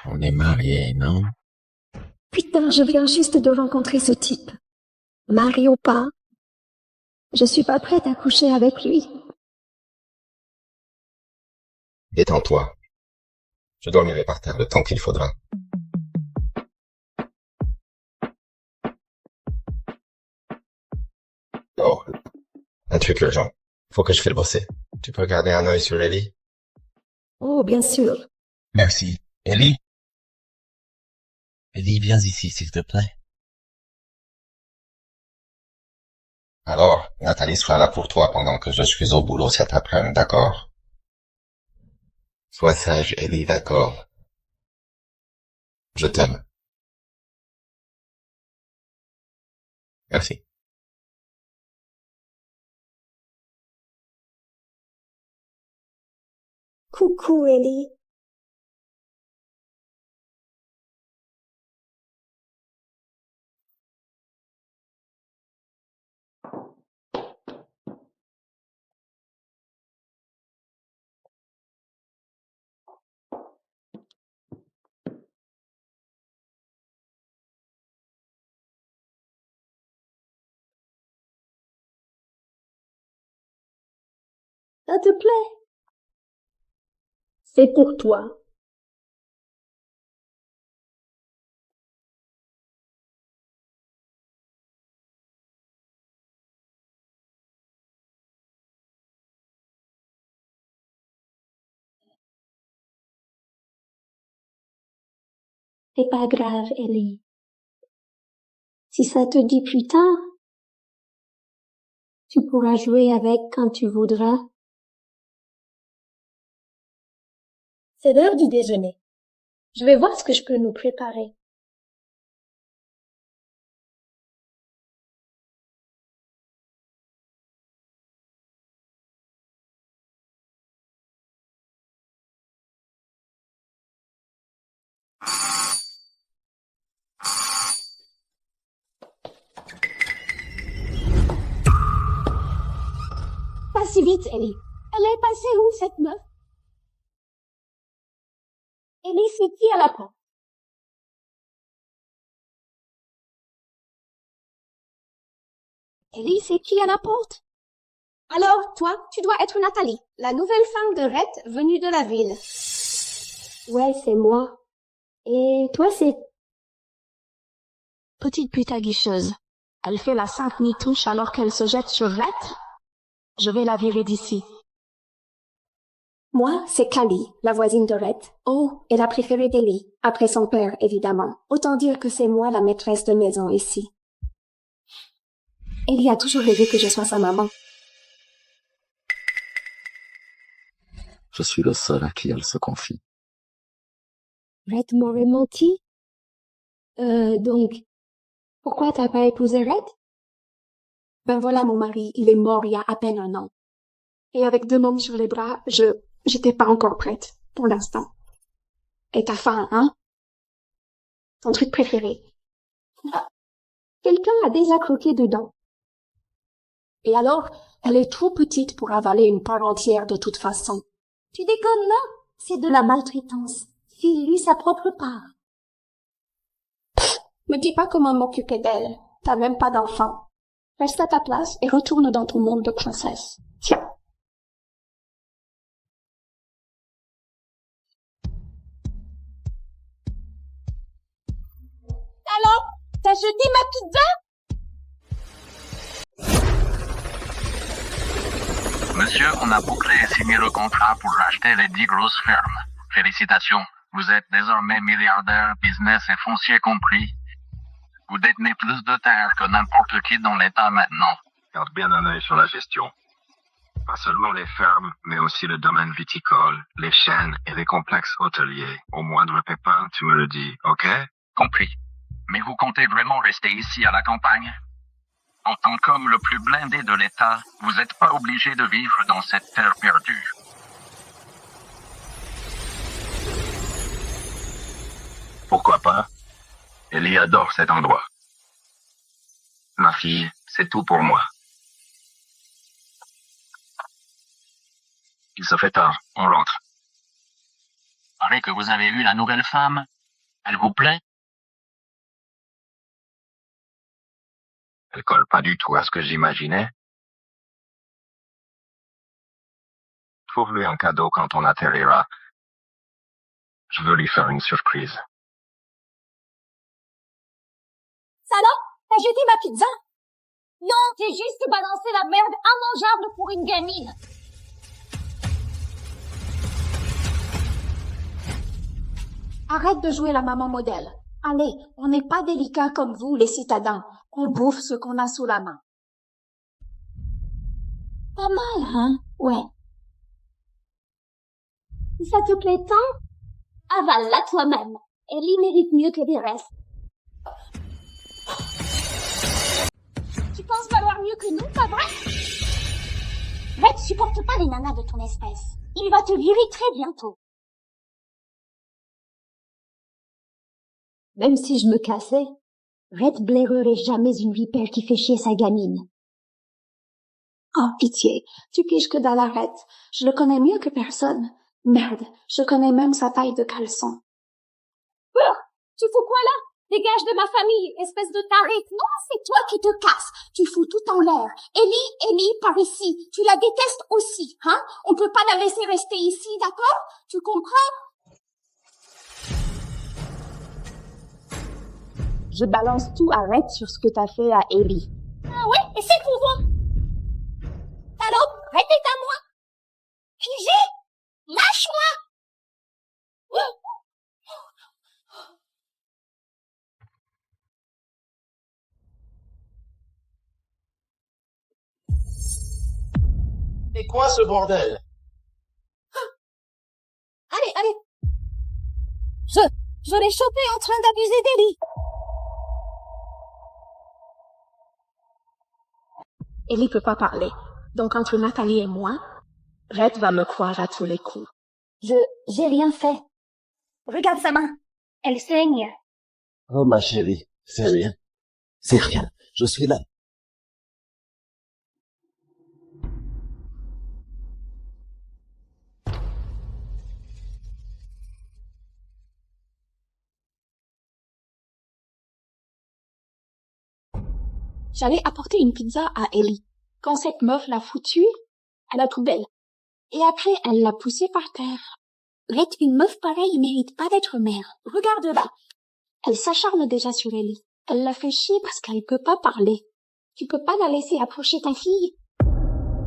On est mariés, non? Putain, je viens juste de rencontrer ce type. Mari ou pas, je suis pas prête à coucher avec lui. Détends-toi. Je dormirai par terre le temps qu'il faudra. Oh, un truc urgent. Faut que je file bosser. Tu peux garder un œil sur Ellie? Oh, bien sûr. Merci. Ellie? Ellie, viens ici, s'il te plaît. Alors, Nathalie sera là pour toi pendant que je suis au boulot cet après-midi, d'accord? Sois sage, Ellie, d'accord? Je t'aime. Merci. Coucou, Ellie. Ça te plaît? C'est pour toi. C'est pas grave, Ellie. Si ça te dit plus tard, tu pourras jouer avec quand tu voudras. C'est l'heure du déjeuner. Je vais voir ce que je peux nous préparer. Pas si vite, Ellie. Elle est passée où, cette meuf? Ellie, c'est qui à la porte? Ellie, c'est qui à la porte? Alors, toi, tu dois être Nathalie, la nouvelle femme de Rhett venue de la ville. Ouais, c'est moi. Et toi, c'est... Petite pute aguicheuse. Elle fait la sainte nitouche alors qu'elle se jette sur Rhett. Je vais la virer d'ici. Moi, c'est Callie, la voisine de Rhett. Oh, et la préférée d'Ellie, après son père, évidemment. Autant dire que c'est moi la maîtresse de maison ici. Ellie a toujours rêvé que je sois sa maman. Je suis le seul à qui elle se confie. Rhett m'aurait menti? Donc, pourquoi t'as pas épousé Rhett? Ben voilà mon mari, il est mort il y a à peine un an. Et avec 2 mômes sur les bras, j'étais pas encore prête, pour l'instant. Et t'as faim, hein? Ton truc préféré. Ah, quelqu'un a déjà croqué dedans. Et alors, elle est trop petite pour avaler une part entière de toute façon. Tu déconnes là? C'est de la maltraitance. File-lui sa propre part. Pff, me dis pas comment m'occuper d'elle. T'as même pas d'enfant. Reste à ta place et retourne dans ton monde de princesse. Tiens. Alors, t'as jeté ma pizza? Monsieur, on a bouclé et signé le contrat pour racheter les 10 grosses fermes. Félicitations, vous êtes désormais milliardaire, business et foncier compris. Vous détenez plus de terre que n'importe qui dans l'État maintenant. Garde bien un œil sur la gestion. Pas seulement les fermes, mais aussi le domaine viticole, les chênes et les complexes hôteliers. Au moindre pépin, tu me le dis, ok? Compris. Mais vous comptez vraiment rester ici à la campagne? En tant qu'homme le plus blindé de l'État, vous n'êtes pas obligé de vivre dans cette terre perdue. Pourquoi pas? Ellie adore cet endroit. Ma fille, c'est tout pour moi. Il se fait tard, on rentre. Paraît que vous avez vu la nouvelle femme. Elle vous plaît? Elle colle pas du tout à ce que j'imaginais. Trouve-lui un cadeau quand on atterrira. Je veux lui faire une surprise. Salope, t'as jeté ma pizza? Non, j'ai juste balancé la merde immangeable pour une gamine. Arrête de jouer la maman modèle. Allez, on n'est pas délicats comme vous, les citadins. On bouffe ce qu'on a sous la main. Pas mal, hein? Ouais. Si ça te plaît tant, avale-la toi-même. Ellie mérite mieux que les restes. Tu penses valoir mieux que nous, pas vrai? Red supporte pas les nanas de ton espèce. Il va te virer très bientôt. Même si je me cassais, Red blairerait jamais une vipère qui fait chier sa gamine. Oh, pitié, tu piges que dans l'arrête. Je le connais mieux que personne. Merde, je connais même sa taille de caleçon. Tu fous quoi là? Dégage de ma famille, espèce de taré. Non, c'est toi qui te casses. Tu fous tout en l'air. Ellie, par ici. Tu la détestes aussi, hein? On peut pas la laisser rester ici, d'accord? Tu comprends? Je balance tout à Red sur ce que t'as fait à Ellie. Ah ouais? Et c'est pour voir. Salope, Red est à moi. Figé, lâche-moi. C'est quoi ce bordel? Allez. Je l'ai chopé en train d'abuser d'Ellie. Ellie peut pas parler. Donc entre Nathalie et moi, Red va me croire à tous les coups. J'ai rien fait. Regarde sa main. Elle saigne. Oh ma chérie, c'est rien. C'est rien. Je suis là. J'allais apporter une pizza à Ellie. Quand cette meuf l'a foutue, elle a tout belle. Et après, elle l'a poussée par terre. Red, une meuf pareille mérite pas d'être mère. Regarde-la. Elle s'acharne déjà sur Ellie. Elle la fait chier parce qu'elle peut pas parler. Tu peux pas la laisser approcher ta fille.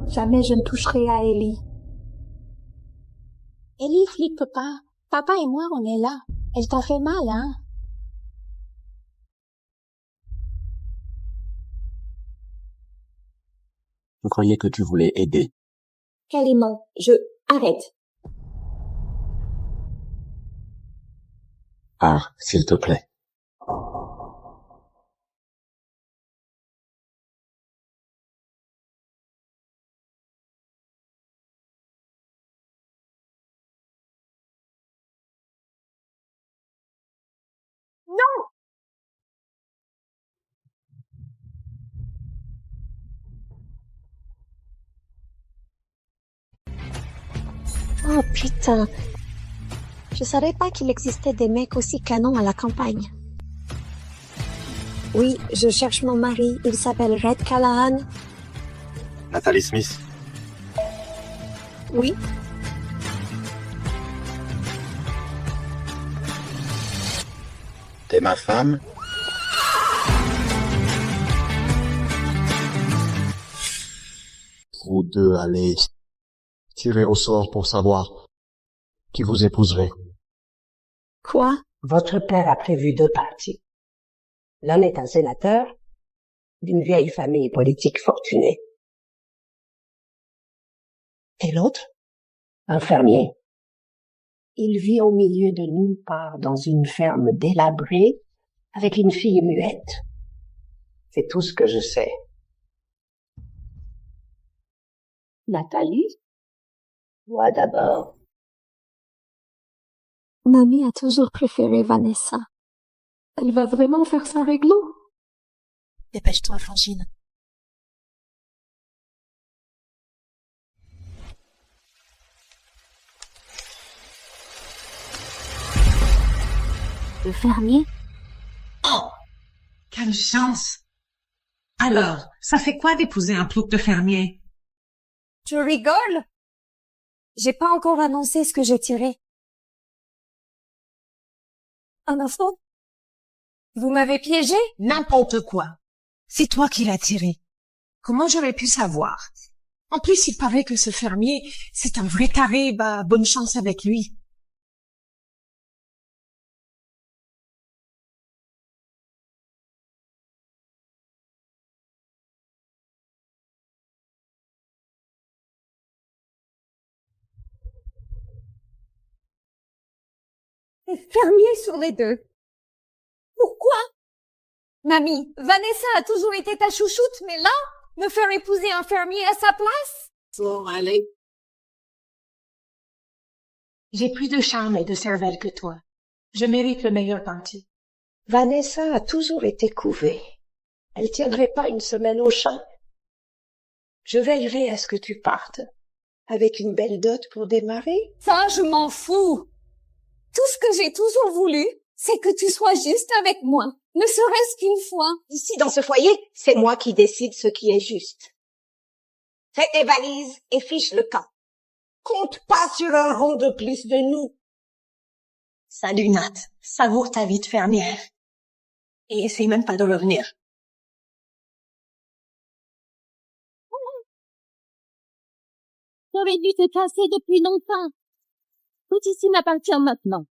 Jamais je ne toucherai à Ellie. Ellie flippe pas. Papa et moi, on est là. Elle t'a fait mal, hein? Je croyais que tu voulais aider. Calmement, arrête. Pars, s'il te plaît. Non! Oh putain. Je savais pas qu'il existait des mecs aussi canons à la campagne. Oui, je cherche mon mari. Il s'appelle Red Callahan. Nathalie Smith. Oui. T'es ma femme? Vous deux allez tirer au sort pour savoir qui vous épouserez. Quoi? Votre père a prévu 2 partis. L'un est un sénateur d'une vieille famille politique fortunée. Et l'autre? Un fermier. Il vit au milieu de nulle part dans une ferme délabrée avec une fille muette. C'est tout ce que je sais. Nathalie? Moi d'abord. Mamie a toujours préféré Vanessa. Elle va vraiment faire ça réglo? Dépêche-toi, Frangine. Le fermier? Oh, quelle chance! Alors, ça fait quoi d'épouser un plouc de fermier? Tu rigoles? J'ai pas encore annoncé ce que j'ai tiré. Un enfant? Vous m'avez piégé? N'importe quoi. C'est toi qui l'as tiré. Comment j'aurais pu savoir? En plus, il paraît que ce fermier, c'est un vrai taré, bah, bonne chance avec lui. Fermier sur les deux. Pourquoi? Mamie, Vanessa a toujours été ta chouchoute, mais là, me faire épouser un fermier à sa place? Bon, allez. J'ai plus de charme et de cervelle que toi. Je mérite le meilleur parti. Vanessa a toujours été couvée. Elle tiendrait pas une semaine au champ. Je veillerai à ce que tu partes, avec une belle dot pour démarrer. Ça, je m'en fous. Tout ce que j'ai toujours voulu, c'est que tu sois juste avec moi, ne serait-ce qu'une fois. Ici, dans ce foyer, c'est moi qui décide ce qui est juste. Fais tes valises et fiche le camp. Compte pas sur un rond de plus de nous. Salut Nat, savoure ta vie de fermière. Et essaye même pas de revenir. T'aurais dû te casser depuis longtemps. Tout ici m'appartient maintenant.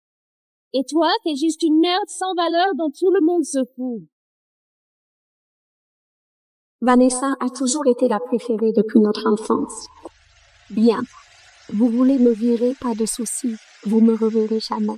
Et toi, t'es juste une merde sans valeur dont tout le monde se fout. Vanessa a toujours été la préférée depuis notre enfance. Bien. Vous voulez me virer, pas de souci. Vous me reverrez jamais.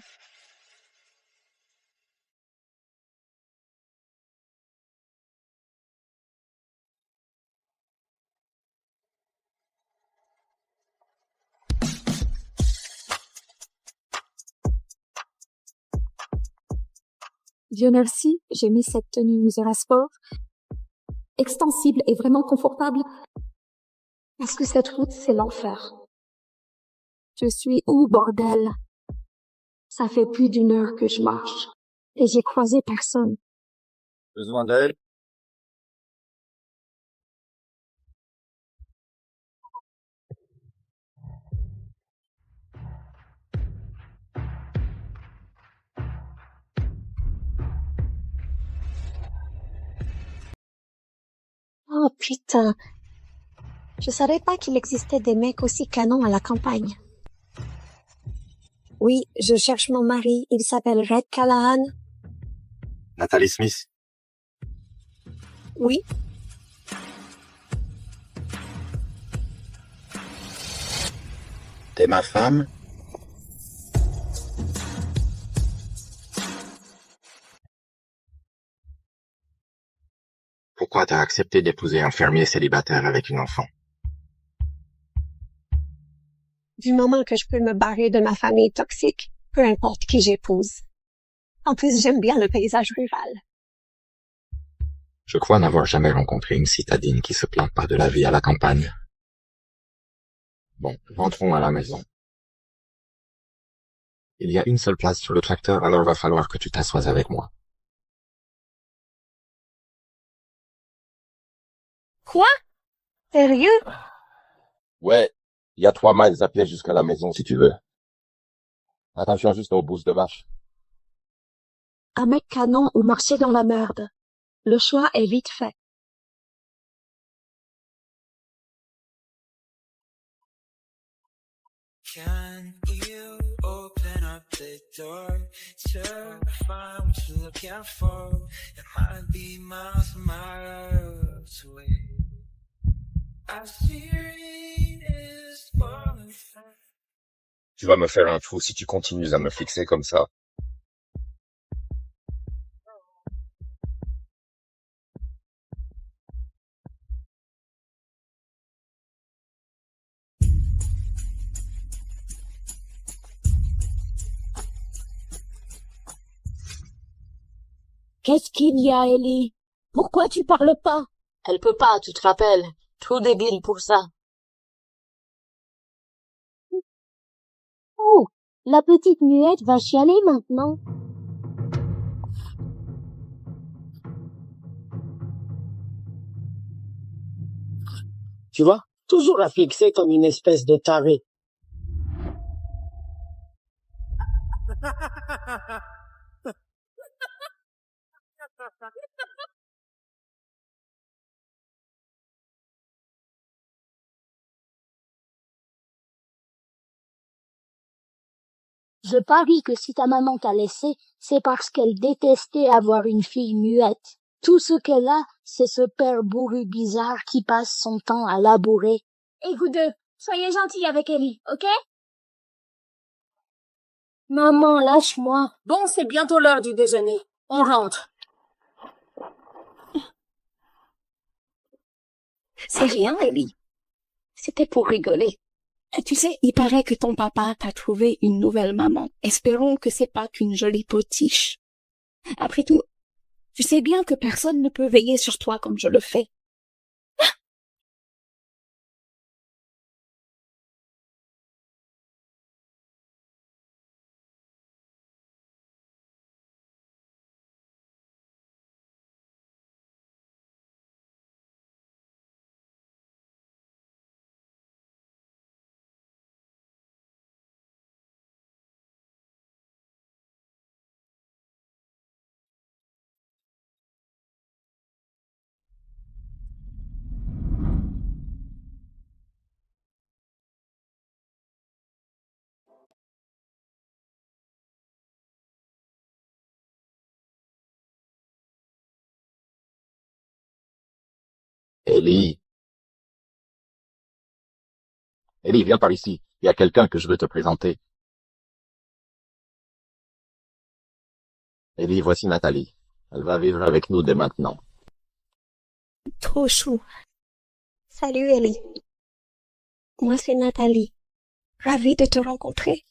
Dieu merci, j'ai mis cette tenue Misera Sport. Extensible et vraiment confortable. Parce que cette route, c'est l'enfer. Je suis où, bordel? Ça fait plus d'1 heure que je marche. Et j'ai croisé personne. Besoin d'aide? Oh putain. Je savais pas qu'il existait des mecs aussi canons à la campagne. Oui, je cherche mon mari. Il s'appelle Red Callahan. Nathalie Smith. Oui. T'es ma femme? Pourquoi t'as accepté d'épouser un fermier célibataire avec une enfant? Du moment que je peux me barrer de ma famille toxique, peu importe qui j'épouse. En plus, j'aime bien le paysage rural. Je crois n'avoir jamais rencontré une citadine qui se plaint pas de la vie à la campagne. Bon, rentrons à la maison. Il y a une seule place sur le tracteur, alors va falloir que tu t'assoies avec moi. Quoi? Sérieux? Ouais, il y a 3 miles à pied jusqu'à la maison si tu veux. Attention juste aux bousses de vache. Un mec canon ou marcher dans la merde. Le choix est vite fait. Can you open up the door to find what you're looking for? It might be miles and miles away. I fear it is falling fast. Tu vas me faire un trou si tu continues à me fixer comme ça. Qu'est-ce qu'il y a, Ellie? Pourquoi tu parles pas? Elle peut pas, tu te rappelles. Trop débile pour ça. Oh, la petite muette va chialer maintenant. Tu vois, toujours la fixer comme une espèce de taré. Je parie que si ta maman t'a laissé, c'est parce qu'elle détestait avoir une fille muette. Tout ce qu'elle a, c'est ce père bourru bizarre qui passe son temps à labourer. Et vous deux, soyez gentils avec Ellie, ok? Maman, lâche-moi. Bon, c'est bientôt l'heure du déjeuner. On rentre. C'est rien, Ellie. C'était pour rigoler. Tu sais, il paraît que ton papa t'a trouvé une nouvelle maman. Espérons que c'est pas qu'une jolie potiche. Après tout, tu sais bien que personne ne peut veiller sur toi comme je le fais. Ellie. Ellie, viens par ici. Il y a quelqu'un que je veux te présenter. Ellie, voici Nathalie. Elle va vivre avec nous dès maintenant. Trop chou. Salut Ellie. Moi, c'est Nathalie. Ravie de te rencontrer.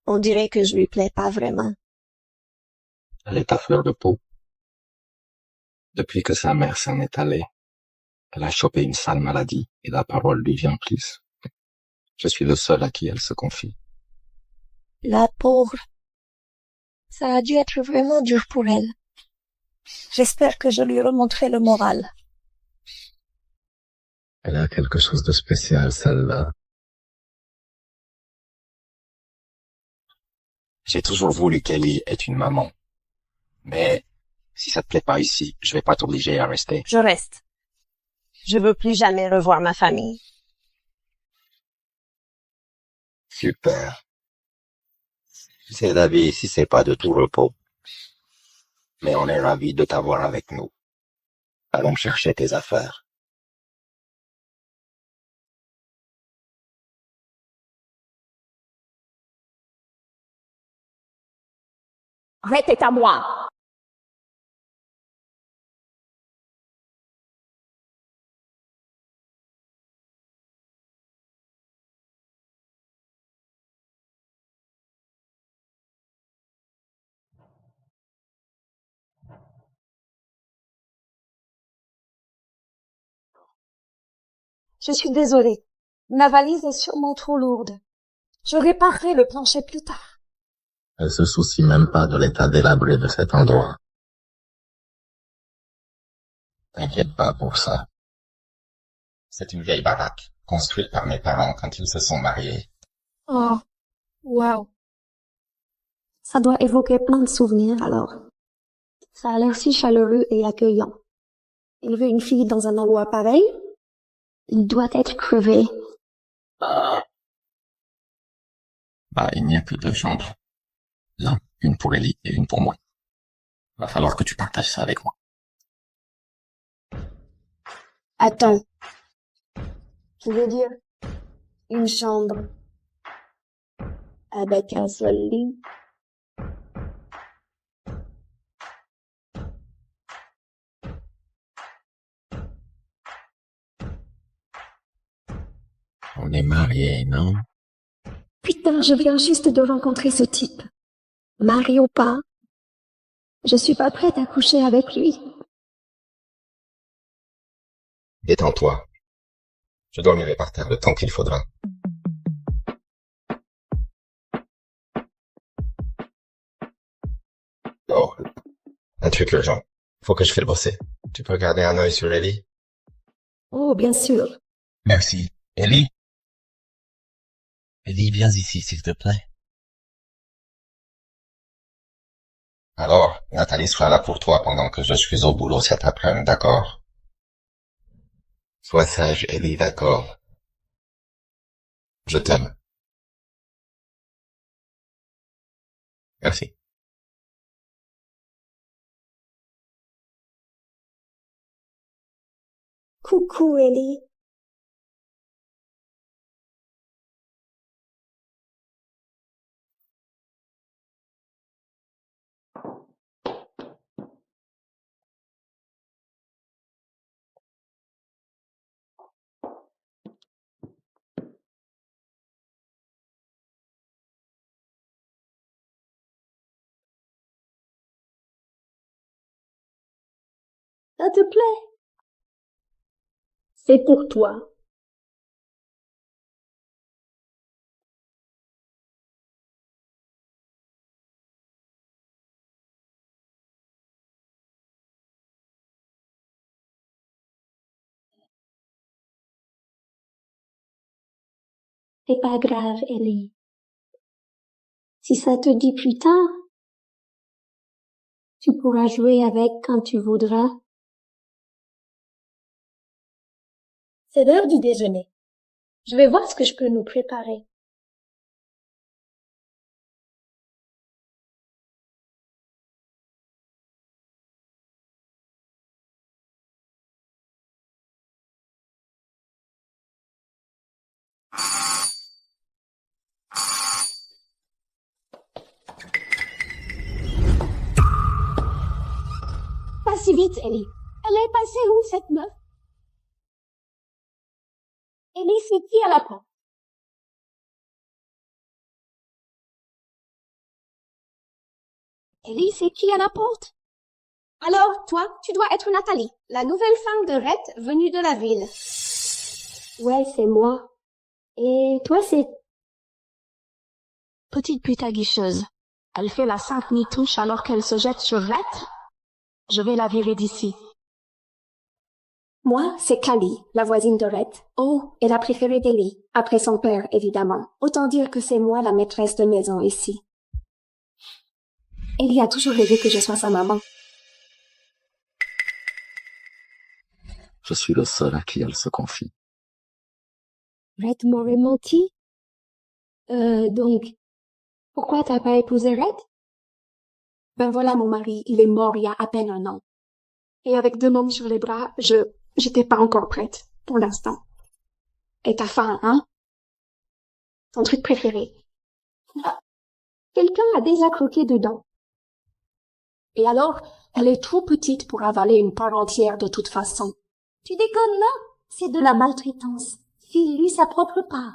On dirait que je lui plais pas vraiment. Elle est à fleur de peau. Depuis que sa mère s'en est allée, elle a chopé une sale maladie et la parole lui vient plus. Je suis le seul à qui elle se confie. La pauvre. Ça a dû être vraiment dur pour elle. J'espère que je lui remonterai le moral. Elle a quelque chose de spécial, celle-là. J'ai toujours voulu qu'Ellie ait une maman. Mais si ça te plaît pas ici, je vais pas t'obliger à rester. Je reste. Je veux plus jamais revoir ma famille. Super. C'est la vie ici, c'est pas de tout repos. Mais on est ravis de t'avoir avec nous. Allons chercher tes affaires. Rhett est à moi. Je suis désolée. Ma valise est sûrement trop lourde. Je réparerai le plancher plus tard. Elle se soucie même pas de l'état délabré de cet endroit. T'inquiète pas pour ça. C'est une vieille baraque, construite par mes parents quand ils se sont mariés. Oh, wow. Ça doit évoquer plein de souvenirs, alors. Ça a l'air si chaleureux et accueillant. Élever une fille dans un endroit pareil, il doit être crevé. Bah, il n'y a que 2 chambres. Là, une pour Ellie et une pour moi. Va falloir que tu partages ça avec moi. Attends. Tu veux dire une chambre avec un seul lit? On est mariés, non? Putain, je viens juste de rencontrer ce type. Mari ou pas, je suis pas prête à coucher avec lui. Détends-toi. Je dormirai par terre le temps qu'il faudra. Oh, un truc urgent. Faut que je file bosser. Tu peux garder un œil sur Ellie? Oh, bien sûr. Merci. Ellie? Ellie, viens ici, s'il te plaît. Alors, Nathalie sera là pour toi pendant que je suis au boulot cet après-midi, d'accord? Sois sage, Ellie, d'accord? Je t'aime. Merci. Coucou, Ellie. Ça te plaît? C'est pour toi. C'est pas grave, Ellie. Si ça te dit plus tard, tu pourras jouer avec quand tu voudras. C'est l'heure du déjeuner. Je vais voir ce que je peux nous préparer. Pas si vite, Ellie. Elle est passée où, cette meuf? Ellie, c'est qui à la porte? Ellie, c'est qui à la porte? Alors, toi, tu dois être Nathalie, la nouvelle femme de Rhett venue de la ville. Ouais, c'est moi. Et toi, c'est... Petite pute aguicheuse. Elle fait la sainte nitouche alors qu'elle se jette sur Rhett. Je vais la virer d'ici. Moi, c'est Callie, la voisine de Rhett. Oh, et la préférée d'Ellie, après son père, évidemment. Autant dire que c'est moi la maîtresse de maison ici. Ellie a toujours rêvé que je sois sa maman. Je suis le seul à qui elle se confie. Rhett m'aurait menti? Donc, pourquoi t'as pas épousé Rhett? Ben voilà mon mari, il est mort il y a à peine un an. Et avec 2 mômes sur les bras, j'étais pas encore prête, pour l'instant. Et t'as faim, hein? Ton truc préféré. Ah, quelqu'un a déjà croqué dedans. Et alors, elle est trop petite pour avaler une part entière de toute façon. Tu déconnes, là? C'est de la maltraitance. File-lui sa propre part.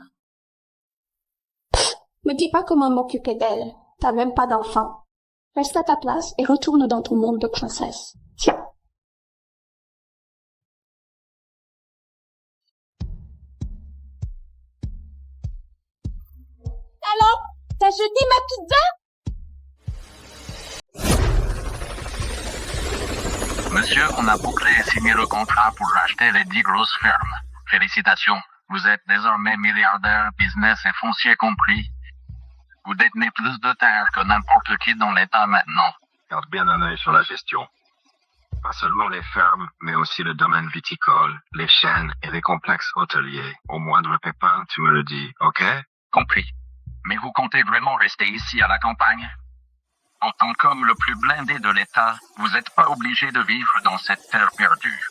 Pff, me dis pas comment m'occuper d'elle. T'as même pas d'enfant. Reste à ta place et retourne dans ton monde de princesse. Tiens. Alors, t'as jeté ma pizza? Monsieur, on a bouclé et signé le contrat pour racheter les 10 grosses fermes. Félicitations, vous êtes désormais milliardaire, business et foncier compris. Vous détenez plus de terre que n'importe qui dans l'État maintenant. Garde bien un œil sur la gestion. Pas seulement les fermes, mais aussi le domaine viticole, les chênes et les complexes hôteliers. Au moindre pépin, tu me le dis, ok? Compris. Mais vous comptez vraiment rester ici à la campagne? En tant qu'homme le plus blindé de l'État, vous n'êtes pas obligé de vivre dans cette terre perdue.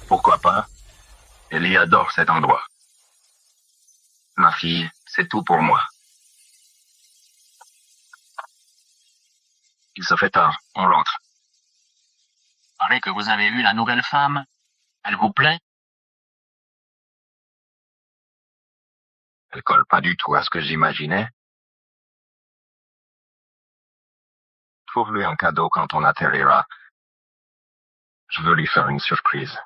Pourquoi pas? Ellie adore cet endroit. Ma fille, c'est tout pour moi. Il se fait tard, on rentre. Paraît que vous avez vu la nouvelle femme. Elle vous plaît? Elle colle pas du tout à ce que j'imaginais. Trouve-lui un cadeau quand on atterrira. Je veux lui faire une surprise.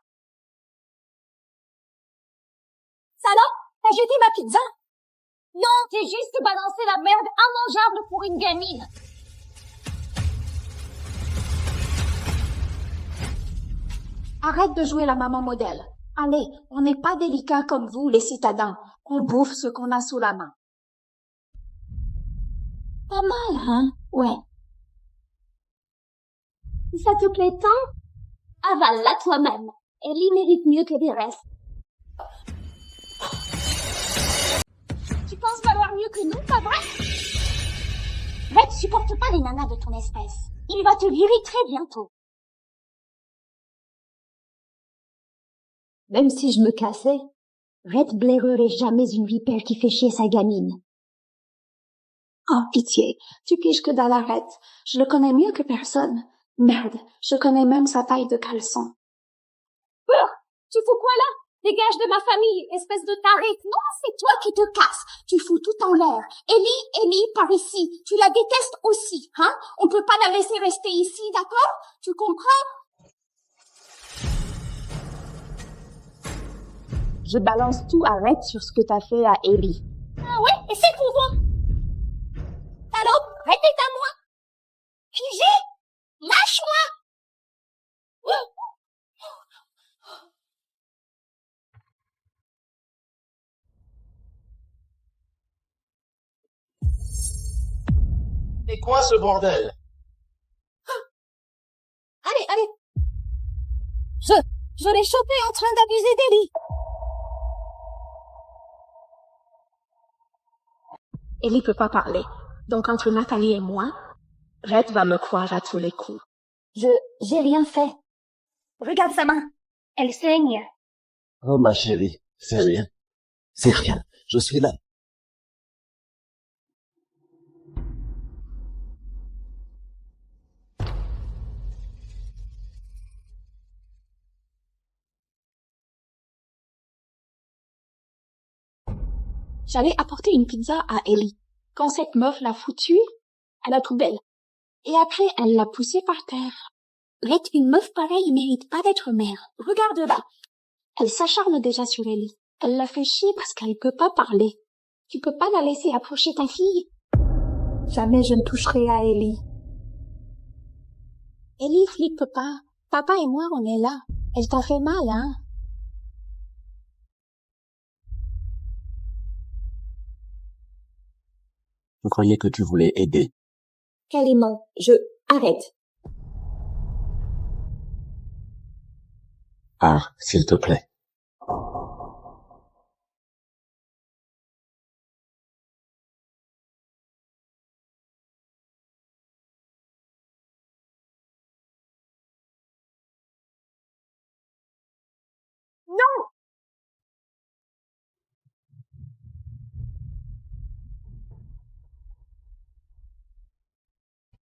Ça là, t'as jeté ma pizza? Non, j'ai juste balancé la merde immangeable pour une gamine. Arrête de jouer la maman modèle. Allez, on n'est pas délicats comme vous, les citadins. On bouffe ce qu'on a sous la main. Pas mal, hein? Ouais. Ça te plaît tant? Avale-la toi-même. Ellie mérite mieux que les restes. Tu penses valoir mieux que nous, pas vrai? Red supporte pas les nanas de ton espèce. Il va te virer très bientôt. Même si je me cassais, Red blairerait jamais une vipère qui fait chier sa gamine. Oh, pitié, tu piges que dalle, arrête. Je le connais mieux que personne. Merde, je connais même sa taille de caleçon. Tu fous quoi là? Dégage de ma famille, espèce de taré. Non, c'est toi qui te casses. Tu fous tout en l'air. Ellie, par ici. Tu la détestes aussi, hein? On peut pas la laisser rester ici, d'accord? Tu comprends? Je balance tout à Red sur ce que t'as fait à Ellie. Ah ouais? Et c'est pour moi? Salope, Red est à moi. Figé, lâche-moi. C'est quoi ce bordel? Allez. Je l'ai chopé en train d'abuser d'Ellie. Ellie peut pas parler. Donc entre Nathalie et moi, Red va me croire à tous les coups. J'ai rien fait. Regarde sa main. Elle saigne. Oh ma chérie, c'est rien. C'est rien. Je suis là. J'allais apporter une pizza à Ellie, quand cette meuf l'a foutue à la poubelle. Et après, elle l'a poussée par terre. Red, une meuf pareille mérite pas d'être mère. Regarde-la. Elle s'acharne déjà sur Ellie. Elle la fait chier parce qu'elle peut pas parler. Tu peux pas la laisser approcher ta fille. Jamais je ne toucherai à Ellie. Ellie, flippe pas. Papa et moi, on est là. Elle t'a fait mal, hein? Je croyais que tu voulais aider. Carrément, arrête. Ah, s'il te plaît.